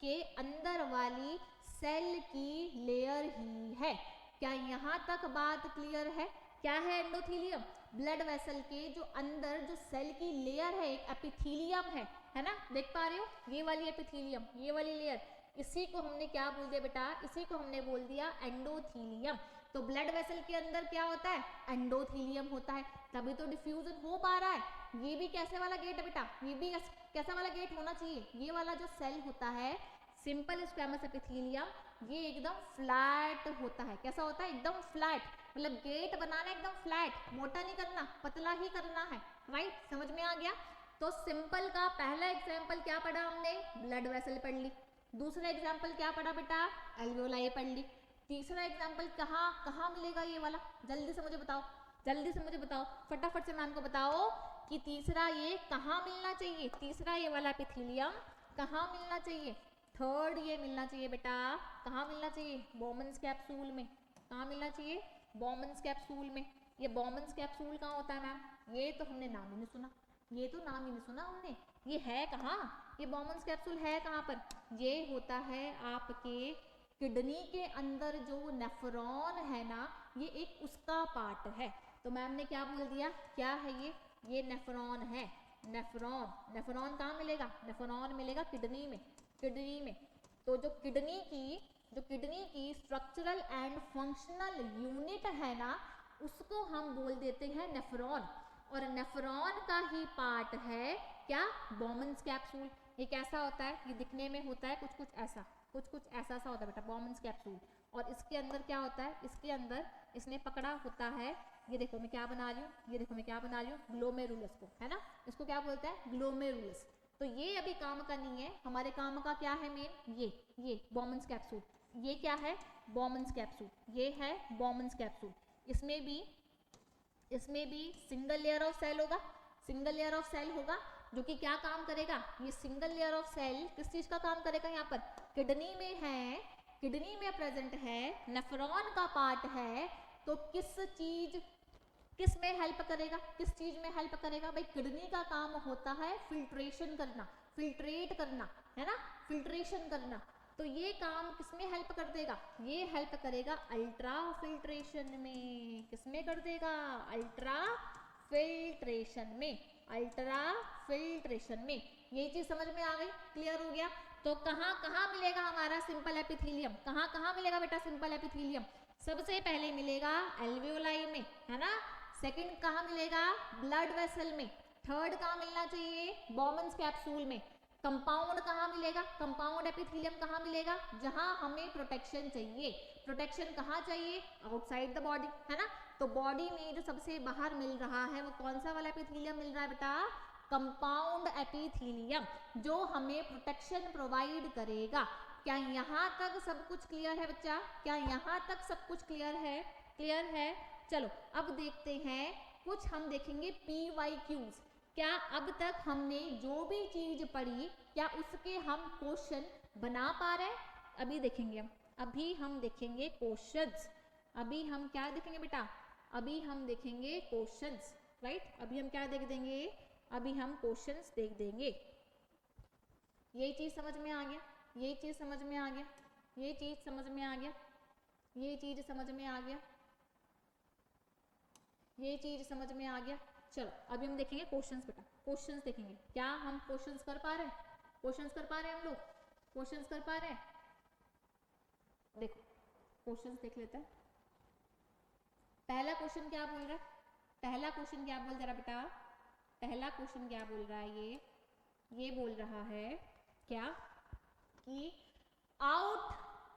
के अंदर वाली सेल की लेयर ही है। क्या यहाँ तक बात क्लियर है, क्या है एंडोथीलियम, ब्लड वेसल के जो अंदर जो सेल की लेयर है, एक एपिथेलियम है ना, देख पा रहे हो, ये वाली एपिथेलियम, ये वाली लेयर, इसी को हमने क्या बोल दिया बेटा, इसी को हमने बोल दिया एंडोथीलियम। तो ब्लड वेसल के अंदर क्या होता है, एंडोथीलियम होता है, तभी तो डिफ्यूजन हो पा रहा है। ये भी कैसे वाला गेट है बेटा, ये भी कैसा वाला गेट होना चाहिए, ये वाला जो सेल होता है सिंपल स्क्वैमस एपिथेलियम, ये एकदम फ्लैट होता है। कैसा होता है, एकदम फ्लैट, मतलब गेट बनाना एकदम फ्लैट, मोटा नहीं करना, पतला ही करना है, राइट। समझ में आ गया। तो सिंपल का पहला एग्जाम्पल क्या पढ़ा हमने, ब्लड वेसल पढ़ ली। दूसरा एग्जाम्पल क्या पढ़ा बेटा, एल्वियोलाई पढ़ ली। तीसरा एग्जाम्पल कहाँ कहाँ मिलेगा ये वाला, जल्दी से मुझे बताओ, जल्दी से मुझे बताओ, फटाफट से मैम को बताओ कि तीसरा ये कहाँ मिलना चाहिए, तीसरा ये वाला एपिथेलियम कहाँ मिलना चाहिए। थर्ड ये मिलना चाहिए बेटा, कहाँ मिलना चाहिए, बॉमन्स कैप्सूल में। कहाँ मिलना चाहिए, बॉमन्स कैप्सूल में। ये बॉमन्स कैप्सूल कहाँ होता है मैम, ये तो हमने नाम ही नहीं सुना, ये तो नाम ही नहीं सुना हमने। ये है कहाँ, ये बॉमन्स कैप्सूल है कहाँ पर, ये होता है आपके किडनी के अंदर, जो नेफ्रॉन है ना, ये एक उसका पार्ट है। तो मैम ने क्या बोल दिया, क्या है ये नेफ्रॉन है, नेफ्रॉन। नेफ्रॉन कहाँ मिलेगा, नेफ्रॉन मिलेगा किडनी में, किडनी में। तो जो किडनी की स्ट्रक्चरल एंड फंक्शनल यूनिट है ना, उसको हम बोल देते हैं नेफ्रॉन, और नेफ्रॉन का ही पार्ट है क्या, बॉमन्स कैप्सूल। ये कैसा होता है, ये दिखने में होता है कुछ कुछ ऐसा सा होता है बेटा, बॉमन्स कैप्सूल। और इसके अंदर क्या होता है, इसके अंदर इसने पकड़ा होता है, ये देखो मैं क्या बना रही हूँ, ये देखो मैं क्या बना रही हूँ, ग्लोमेरुलस को, है ना, इसको क्या बोलते हैं, ग्लोमेरुलस। तो तो ये अभी काम का नहीं है, हमारे काम का क्या है मेन, ये बॉमन्स कैप्सूल, ये क्या है बॉमन्स कैप्सूल, ये है बॉमन्स कैप्सूल। इसमें भी सिंगल लेयर ऑफ सेल होगा, सिंगल लेयर ऑफ सेल होगा जो कि क्या काम करेगा, ये सिंगल लेयर ऑफ सेल किस चीज का काम करेगा, यहाँ पर किडनी में है, किडनी में प्रेजेंट है, नेफ्रॉन का पार्ट है, तो किस में हेल्प करेगा, किस चीज में हेल्प करेगा भाई, किडनी का काम होता है फिल्ट्रेशन करना, फिल्ट्रेट करना, है ना, फिल्ट्रेशन करना, तो ये काम किसमें हेल्प कर देगा, ये हेल्प करेगा अल्ट्रा फिल्ट्रेशन में, किसमें कर देगा, अल्ट्रा फिल्ट्रेशन में, अल्ट्रा फिल्ट्रेशन में। ये चीज समझ में आ गई, क्लियर हो गया। तो कहाँ कहाँ मिलेगा हमारा सिंपल एपिथेलियम, कहाँ कहाँ मिलेगा बेटा सिंपल एपिथेलियम, सबसे पहले मिलेगा एल्वियोलाई में, है ना, सेकंड कहाँ मिलेगा ब्लड वेसल में, थर्ड कहाँ मिलना चाहिए बॉमन्स कैप्सूल में, कंपाउंड कहाँ मिलेगा, कंपाउंड एपिथेलियम कहाँ मिलेगा, जहां हमें प्रोटेक्शन चाहिए, प्रोटेक्शन कहाँ चाहिए, आउटसाइड द बॉडी, है ना, तो बॉडी में जो सबसे बाहर मिल रहा है वो कौन सा वाला एपिथेलियम मिल रहा है बेटा, कंपाउंड एपिथेलियम, जो हमें प्रोटेक्शन प्रोवाइड करेगा। क्या यहाँ तक सब कुछ क्लियर है बच्चा, क्या यहाँ तक सब कुछ क्लियर है, क्लियर है। चलो अब देखते हैं कुछ, हम देखेंगे PYQs, क्या अब तक हमने जो भी चीज पढ़ी क्या उसके हम क्वेश्चन बना पा रहे हैं, अभी देखेंगे हम, अभी हम देखेंगे क्वेश्चंस, अभी हम क्या देखेंगे बेटा, अभी हम देखेंगे क्वेश्चंस, राइट, अभी हम क्या देख देंगे, अभी हम क्वेश्चंस देख देंगे। ये चीज समझ में आ गया, ये चीज समझ में आ गया, ये चीज समझ में आ गया, ये चीज समझ में आ गया, ये चीज समझ में आ गया। चलो अभी हम देखेंगे क्वेश्चंस बेटा, क्वेश्चंस देखेंगे, क्या हम क्वेश्चंस कर पा रहे हैं, क्वेश्चंस कर पा रहे हैं हम लोग, क्वेश्चंस कर पा रहे हैं, देखो क्वेश्चंस देख लेते हैं। पहला क्वेश्चन क्या बोल रहा है, पहला क्वेश्चन क्या बोल रहा है बेटा, पहला क्वेश्चन क्या बोल रहा है, ये बोल रहा है क्या कि out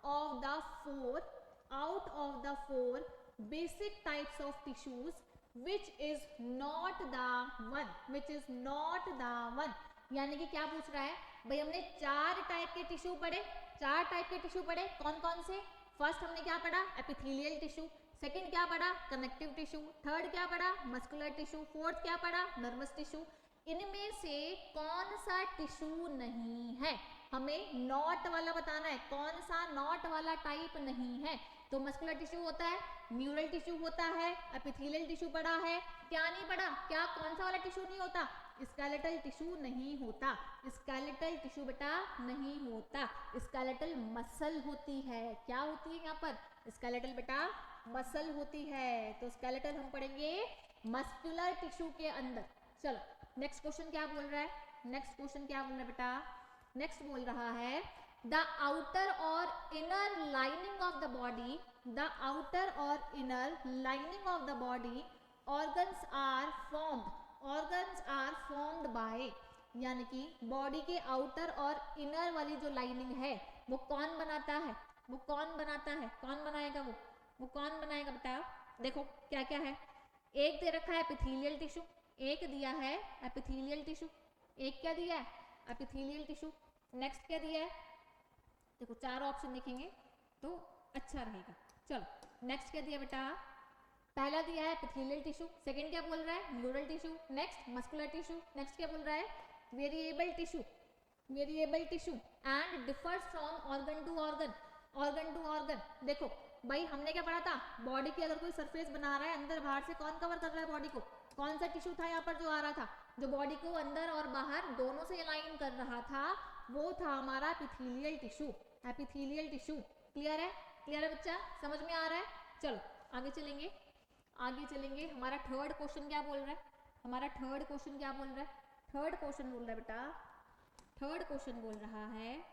of the four basic types of tissues which is not the one, यानी कि क्या पूछ रहा है भाई, हमने चार टाइप के टिश्यू पढ़े, चार टाइप के टिश्यू पढ़े, कौन कौन से, फर्स्ट हमने क्या पढ़ा एपिथेलियल टिश्यू, सेकंड क्या पढ़ा कनेक्टिव टिश्यू, थर्ड क्या पढ़ा मस्कुलर टिश्यू, फोर्थ क्या पढ़ा नर्वस टिश्यू। इनमें से कौन सा टिश्यू नहीं है, हमें नॉट वाला बताना है, कौन सा नॉट वाला टाइप नहीं है। तो मस्कुलर टिश्यू होता है, न्यूरल टिश्यू होता है, एपिथेलियल टिश्यू पढ़ा है, क्या नहीं पढ़ा, क्या कौन सा वाला टिश्यू नहीं होता, स्केलेटल टिश्यू नहीं होता, स्केलेटल टिश्यू बेटा नहीं होता, स्केलेटल मसल होती है, क्या होती है यहाँ पर स्केलेटल बेटा मसल होती है, तो स्केलेटल हम पढ़ेंगे मस्कुलर टिश्यू के अंदर। चलो नेक्स्ट क्वेश्चन क्या बोल रहा है, नेक्स्ट क्वेश्चन क्या बोल रहा है बेटा, नेक्स्ट बोल रहा है the outer or inner lining of the body, the outer or inner lining of the body organs are formed by, यानी कि बॉडी के आउटर और इनर वाली जो लाइनिंग है वो कौन बनाता है, वो कौन बनाता है, कौन बनाएगा, वो कौन बनाएगा बेटा। देखो क्या क्या है, एक दे रखा है एपिथेलियल टिश्यू, एक दिया है एपिथेलियल टिश्यू, एक क्या दिया है एपिथेलियल टिश्यू, नेक्स्ट क्या दिया है, देखो चार ऑप्शन देखेंगे तो अच्छा रहेगा। चलो नेक्स्ट क्या दिया बेटा, पहला दिया है एपिथेलियल टिश्यू, सेकंड क्या बोल रहा है neural tissue, next muscular tissue, next क्या बोल रहा है variable tissue, variable tissue and differs from organ to organ, organ to organ. देखो भाई हमने क्या पढ़ा था, बॉडी की अगर कोई सरफेस बना रहा है अंदर बाहर से कौन कवर कर रहा है बॉडी को, कौन सा टिश्यू था यहाँ पर जो आ रहा था, जो बॉडी को अंदर और बाहर दोनों से अलाइन कर रहा था, वो था हमारा epithelial tissue, epithelial tissue. Clear है, क्लियर है बच्चा, समझ में आ रहा है। चलो आगे चलेंगे, आगे चलेंगे। हमारा थर्ड क्वेश्चन क्या बोल रहा है, हमारा थर्ड क्वेश्चन क्या बोल रहा है, थर्ड क्वेश्चन बोल रहा है बेटा, थर्ड क्वेश्चन बोल रहा है,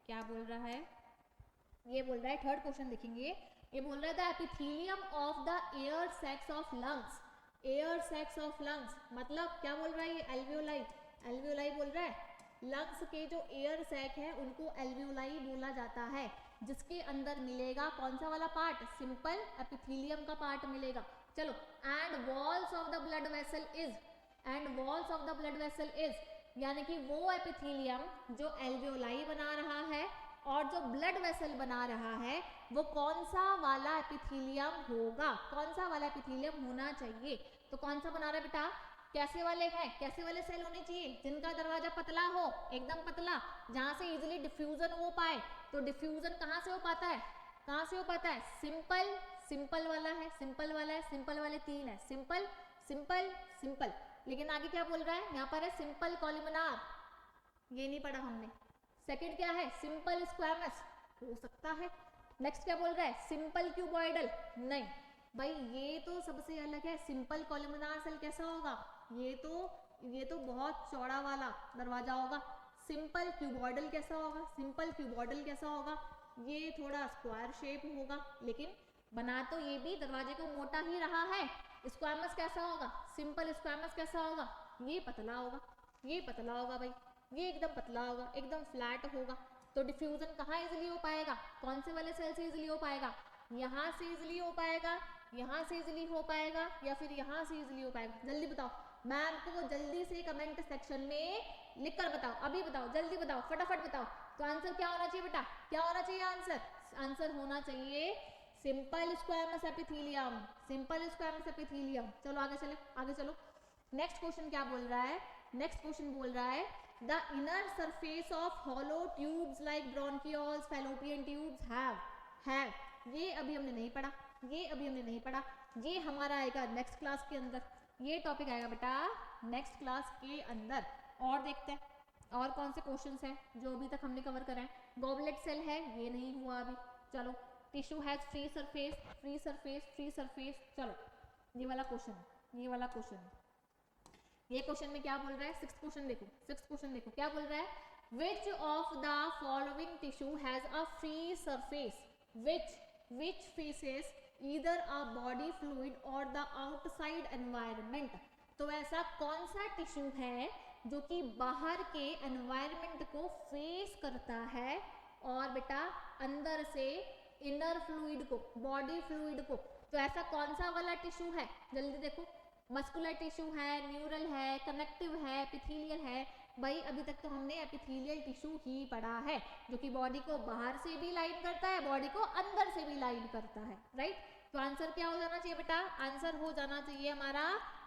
क्या बोल रहा है, ये बोल रहा है थर्ड क्वेश्चन देखेंगे, ये बोल रहा है the epithelium of the air sacs of lungs, air sacs of lungs मतलब क्या बोल रहा है, ये एल्वियोलाई, एल्वियोलाई बोल रहा है। लंग्स के जो एयर सैक है उनको एल्वियोलाई बोला जाता है, जिसके अंदर मिलेगा कौन सा वाला पार्ट, सिंपल एपिथेलियम का पार्ट मिलेगा। चलो and walls of the blood vessel is, and walls of the blood vessel is, यानी कि वो एपिथेलियम जो एल्वियोलाई बना रहा है और जो ब्लड वेसल बना रहा है, वो कौन सा वाला एपिथेलियम होगा, कौन सा वाला एपिथेलियम होना चाहिए। तो कौन सा बना रहा है बेटा, कैसे वाले हैं, कैसे वाले सेल होने चाहिए, जिनका दरवाजा पतला हो, एकदम पतला, जहां से इजीली डिफ्यूजन हो पाए। तो डिफ्यूजन कहाँ से हो पाता है, कहाँ से हो पाता है, सिंपल, सिंपल वाला है, सिंपल वाला है, सिंपल वाले 3 है, सिंपल सिंपल सिंपल। लेकिन आगे क्या बोल रहा है, यहाँ पर है सिंपल कॉलमनार, ये नहीं पढ़ा हमने। सेकंड क्या है, सिंपल स्क्वामस, हो सकता है। नेक्स्ट क्या बोल रहा है, सिंपल क्यूबॉइडल, नहीं भाई ये तो सबसे अलग है। सिंपल कॉलमनार सेल कैसा होगा, ये तो बहुत चौड़ा वाला दरवाजा होगा। सिंपल क्यूबॉइडल कैसा होगा, सिंपल क्यूबॉइडल कैसा होगा, ये थोड़ा स्क्वायर शेप होगा, लेकिन बना तो ये भी दरवाजे को मोटा ही रहा है। स्क्वामस कैसा होगा, सिंपल स्क्वामस कैसा होगा, ये पतला होगा, ये पतला होगा भाई, ये एकदम पतला होगा, एकदम फ्लैट होगा। तो डिफ्यूजन कहाँ इजिली हो पाएगा, कौन से वाले सेल से इजिली हो पाएगा, यहाँ से इजिली हो पाएगा, यहाँ से इजिली हो पाएगा, या फिर यहाँ से इजिली हो पाएगा। जल्दी बताओ, मैम को जल्दी से कमेंट सेक्शन में लिख कर बताओ, अभी बताओ, जल्दी बताओ, फटाफट बताओ। तो आंसर क्या होना चाहिए बेटा, क्या होना चाहिए आंसर, आंसर होना चाहिए simple squamous epithelium, simple squamous epithelium. चलो आगे चले, आगे चलो। नेक्स्ट क्वेश्चन क्या बोल रहा है, नेक्स्ट क्वेश्चन बोल रहा है the inner surface of hollow tubes like bronchioles fallopian tubes have, ये अभी हमने नहीं पढ़ा, ये अभी हमने नहीं पढ़ा, ये हमारा आएगा नेक्स्ट क्लास के अंदर, ये टॉपिक आएगा बेटा नेक्स्ट क्लास के अंदर। और देखते हैं और कौन से क्वेश्चंस हैं जो अभी तक हमने कवर करा है। गॉबलेट सेल है, ये नहीं हुआ अभी। चलो, tissue has free surface, free surface, free surface. चलो ये वाला क्वेश्चन, ये वाला क्वेश्चन, ये क्वेश्चन में क्या बोल रहा है, 6th क्वेश्चन देखो, 6th क्वेश्चन देखो क्या बोल रहा है, which of the following tissue has a free surface, which faces either a body fluid or the outside environment। तो ऐसा कौन सा टिश्यू है जो कि बाहर के एनवायरनमेंट को फेस करता है और बेटा अंदर से इनर फ्लूइड को, बॉडी फ्लूइड को। तो ऐसा कौन सा वाला टिश्यू है, जल्दी देखो, मस्कुलर टिश्यू है, न्यूरल है, कनेक्टिव है, एपिथेलियल है। भाई अभी तक तो हमने एपिथेलियल टिश्यू ही पढ़ा है, जो कि बॉडी को बाहर से भी लाइन करता है, बॉडी को अंदर से भी लाइन करता है, राइट। तो आंसर क्या हो जाना चाहिए बेटा, आंसर हो जाना चाहिए हमारा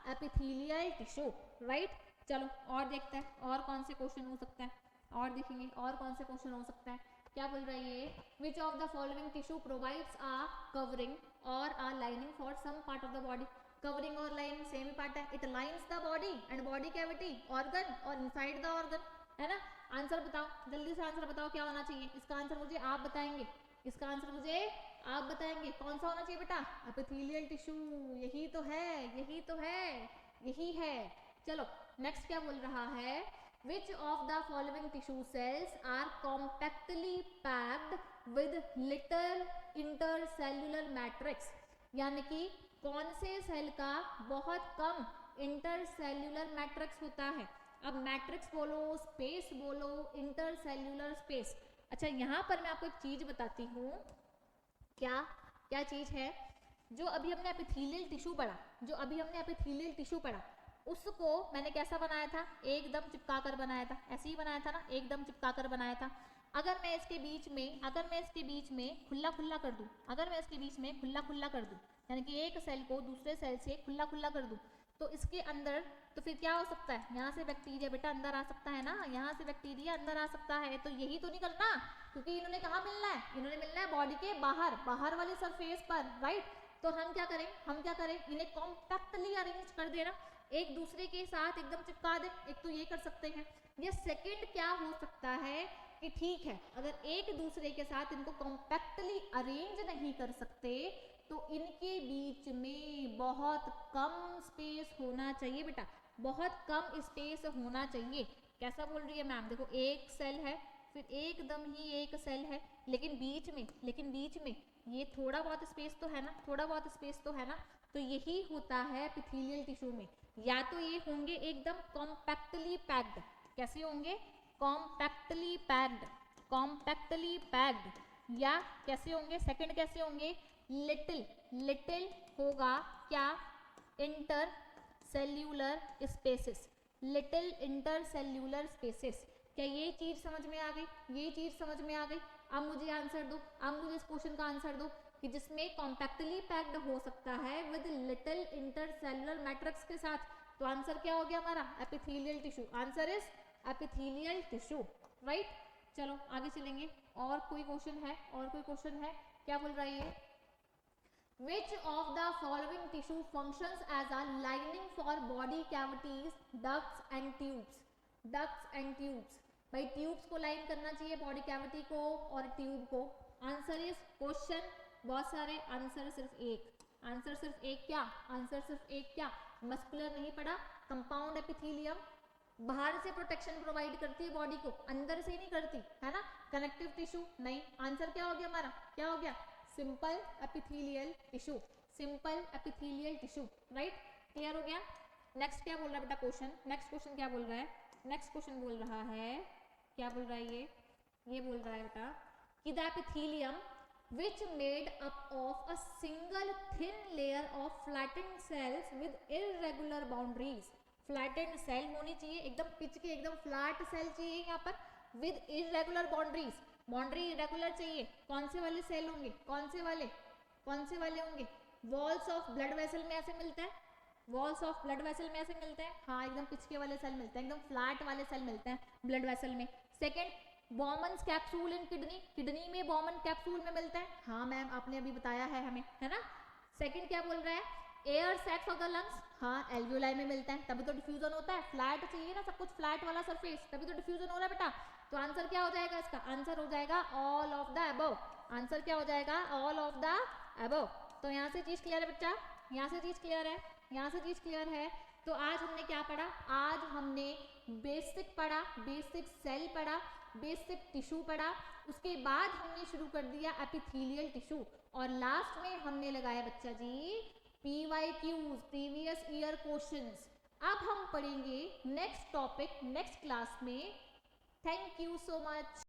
एपिथेलियल टिश्यू, राइट। चलो और देखते हैं और कौन से क्वेश्चन हो सकता है, और देखेंगे और कौन से क्वेश्चन हो सकता है। क्या बोल रहा है ये, which of the following tissue provides a covering और a lining for some part of the body. Covering और लाइनिंग सेम ही पार्ट है, it lines the body and body cavity, organ और इनसाइड द ऑर्गन, है ना। आंसर बताओ, जल्दी से आंसर बताओ क्या होना चाहिए। इसका आंसर मुझे आप बताएंगे, इसका आंसर मुझे आप बताएंगे, कौन सा होना चाहिए बेटा, एपिथेलियल टिश्यू। यही तो है, यही तो है, यही है। चलो नेक्स्ट क्या बोल रहा है, which of the following tissue cells are compactly packed with little intercellular matrix। यानी कि कौन से सेल का बहुत कम इंटरसेल्यूलर मैट्रिक्स होता है। अब मैट्रिक्स बोलो, स्पेस बोलो, इंटरसेल्यूलर स्पेस। अच्छा यहाँ पर मैं आपको एक चीज बताती हूँ, क्या क्या चीज है, जो अभी हमने एपिथेलियल टिश्यू पढ़ा, जो अभी हमने एपिथेलियल टिश्यू पढ़ा, उसको मैंने कैसा बनाया था, एकदम चिपका कर बनाया था, ऐसे ही बनाया था ना, एकदम चिपका कर बनाया था। अगर मैं इसके बीच में खुला खुला कर दूं, अगर मैं इसके बीच में खुला खुला कर दूं, यानी कि एक सेल को दूसरे सेल से खुला खुला कर दूं, तो इसके अंदर तो फिर क्या हो सकता है, यहाँ से बैक्टीरिया बेटा अंदर आ सकता है ना, यहाँ से बैक्टीरिया अंदर आ सकता है। तो यही तो नहीं करना, क्योंकि इन्होंने कहाँ मिलना है, इन्होंने मिलना है बॉडी के बाहर, बाहर वाली सरफेस पर, राइट। तो हम क्या करें, इन्हें कॉम्पैक्टली अरेंज कर देना, एक दूसरे के साथ एकदम चिपका दे। एक तो ये कर सकते हैं। ये सेकंड क्या हो सकता है कि ठीक है, अगर एक दूसरे के साथ इनको कॉम्पैक्टली अरेंज नहीं कर सकते, तो इनके बीच में बहुत कम स्पेस होना चाहिए बेटा, बहुत कम स्पेस होना चाहिए। कैसा बोल रही है मैम, देखो एक सेल है, फिर एकदम ही एक सेल है, लेकिन बीच में ये थोड़ा बहुत स्पेस तो है ना, थोड़ा बहुत स्पेस तो है ना। तो यही होता है एपिथेलियल टिश्यू में, या तो ये होंगे एकदम कॉम्पैक्टली पैक्ड। कैसे होंगे, कॉम्पैक्टली पैक्ड, कॉम्पैक्टली पैक्ड। या कैसे होंगे, सेकंड कैसे होंगे, लिटिल होगा क्या, inter cellular spaces. Little intercellular spaces. क्या ये चीज समझ में आ गई? ये चीज समझ में आ गई? अब मुझे आंसर दो, अब मुझे इस क्वेश्चन का आंसर दो कि जिसमें कॉम्पैक्टली पैक्ड हो सकता है विद लिटिल इंटरसेल्यूलर मैट्रिक्स के साथ। तो आंसर क्या हो गया हमारा? Epithelial tissue. Answer is epithelial tissue, right. चलो आगे चलेंगे। और कोई क्वेश्चन है? और कोई क्वेश्चन है? क्या बोल रहा है ये? Which of the following tissue functions as a lining for body cavities, ducts and tubes? Ducts and tubes. भाई ट्यूब्स को लाइन करना चाहिए बॉडी कैविटी को और ट्यूब को। आंसर इज क्वेश्चन बहुत सारे, आंसर सिर्फ एक। आंसर सिर्फ एक क्या? आंसर सिर्फ एक क्या? मस्कुलर नहीं पड़ा, कंपाउंड एपिथेलियम बाहर से प्रोटेक्शन प्रोवाइड करती है बॉडी को, अंदर से नहीं करती है ना। कनेक्टिव टिश्यू नहीं। आंसर क्या हो गया हमारा? क्या हो गया? Simple epithelial tissue. Simple epithelial tissue, right. Clear हो गया? नेक्स्ट क्या बोल रहा है बेटा क्वेश्चन? नेक्स्ट क्वेश्चन क्या बोल रहा है? नेक्स्ट क्वेश्चन बोल रहा है, क्या बोल रहा है ये बोल रहा है बेटा कि the epithelium which made up of a single thin layer of flattened cells with irregular boundaries। flattened cell होनी चाहिए, एकदम पिच के, एकदम फ्लैट सेल चाहिए यहाँ पर, with irregular boundaries। Boundary irregular चाहिए। कौन से वाले सेल होंगे? कौन से वाले? कौन से वाले होंगे? वॉल्स ऑफ ब्लड वेसल में ऐसे मिलता है, वॉल्स ऑफ ब्लड वेसल में ऐसे मिलते हैं। हाँ, एकदम पिचके वाले सेल मिलते हैं, एकदम फ्लैट वाले सेल मिलते हैं ब्लड वेसल में। Second, Bowman's capsule in kidney, kidney में बॉमन कैप्सूल में मिलता है। हाँ मैम, आपने अभी बताया है हमें, है ना। सेकंड क्या बोल रहा है? Air sacs of the lungs, हाँ एल्वियोलाई में मिलता है, तभी तो डिफ्यूजन होता है। फ्लैट चाहिए ना, सब कुछ फ्लैट वाला सरफेस, तभी तो डिफ्यूजन हो रहा है बेटा। तो आंसर क्या हो जाएगा इसका? आंसर हो जाएगा all of the above. Answer क्या हो जाएगा? All of the above. तो यहाँ से चीज क्लियर है बच्चा? यहाँ से चीज क्लियर है? यहाँ से चीज क्लियर है? तो आज हमने क्या पढ़ा? आज हमने बेसिक पढ़ा, बेसिक सेल पढ़ा, बेसिक टिश्यू पढ़ा। उसके बाद हमने शुरू कर दिया एपिथेलियल टिश्यू, और लास्ट में हमने लगाया बच्चा जी PYQs, प्रीवियस ईयर क्वेश्चंस। अब हम पढ़ेंगे नेक्स्ट टॉपिक नेक्स्ट क्लास में। Thank you so much.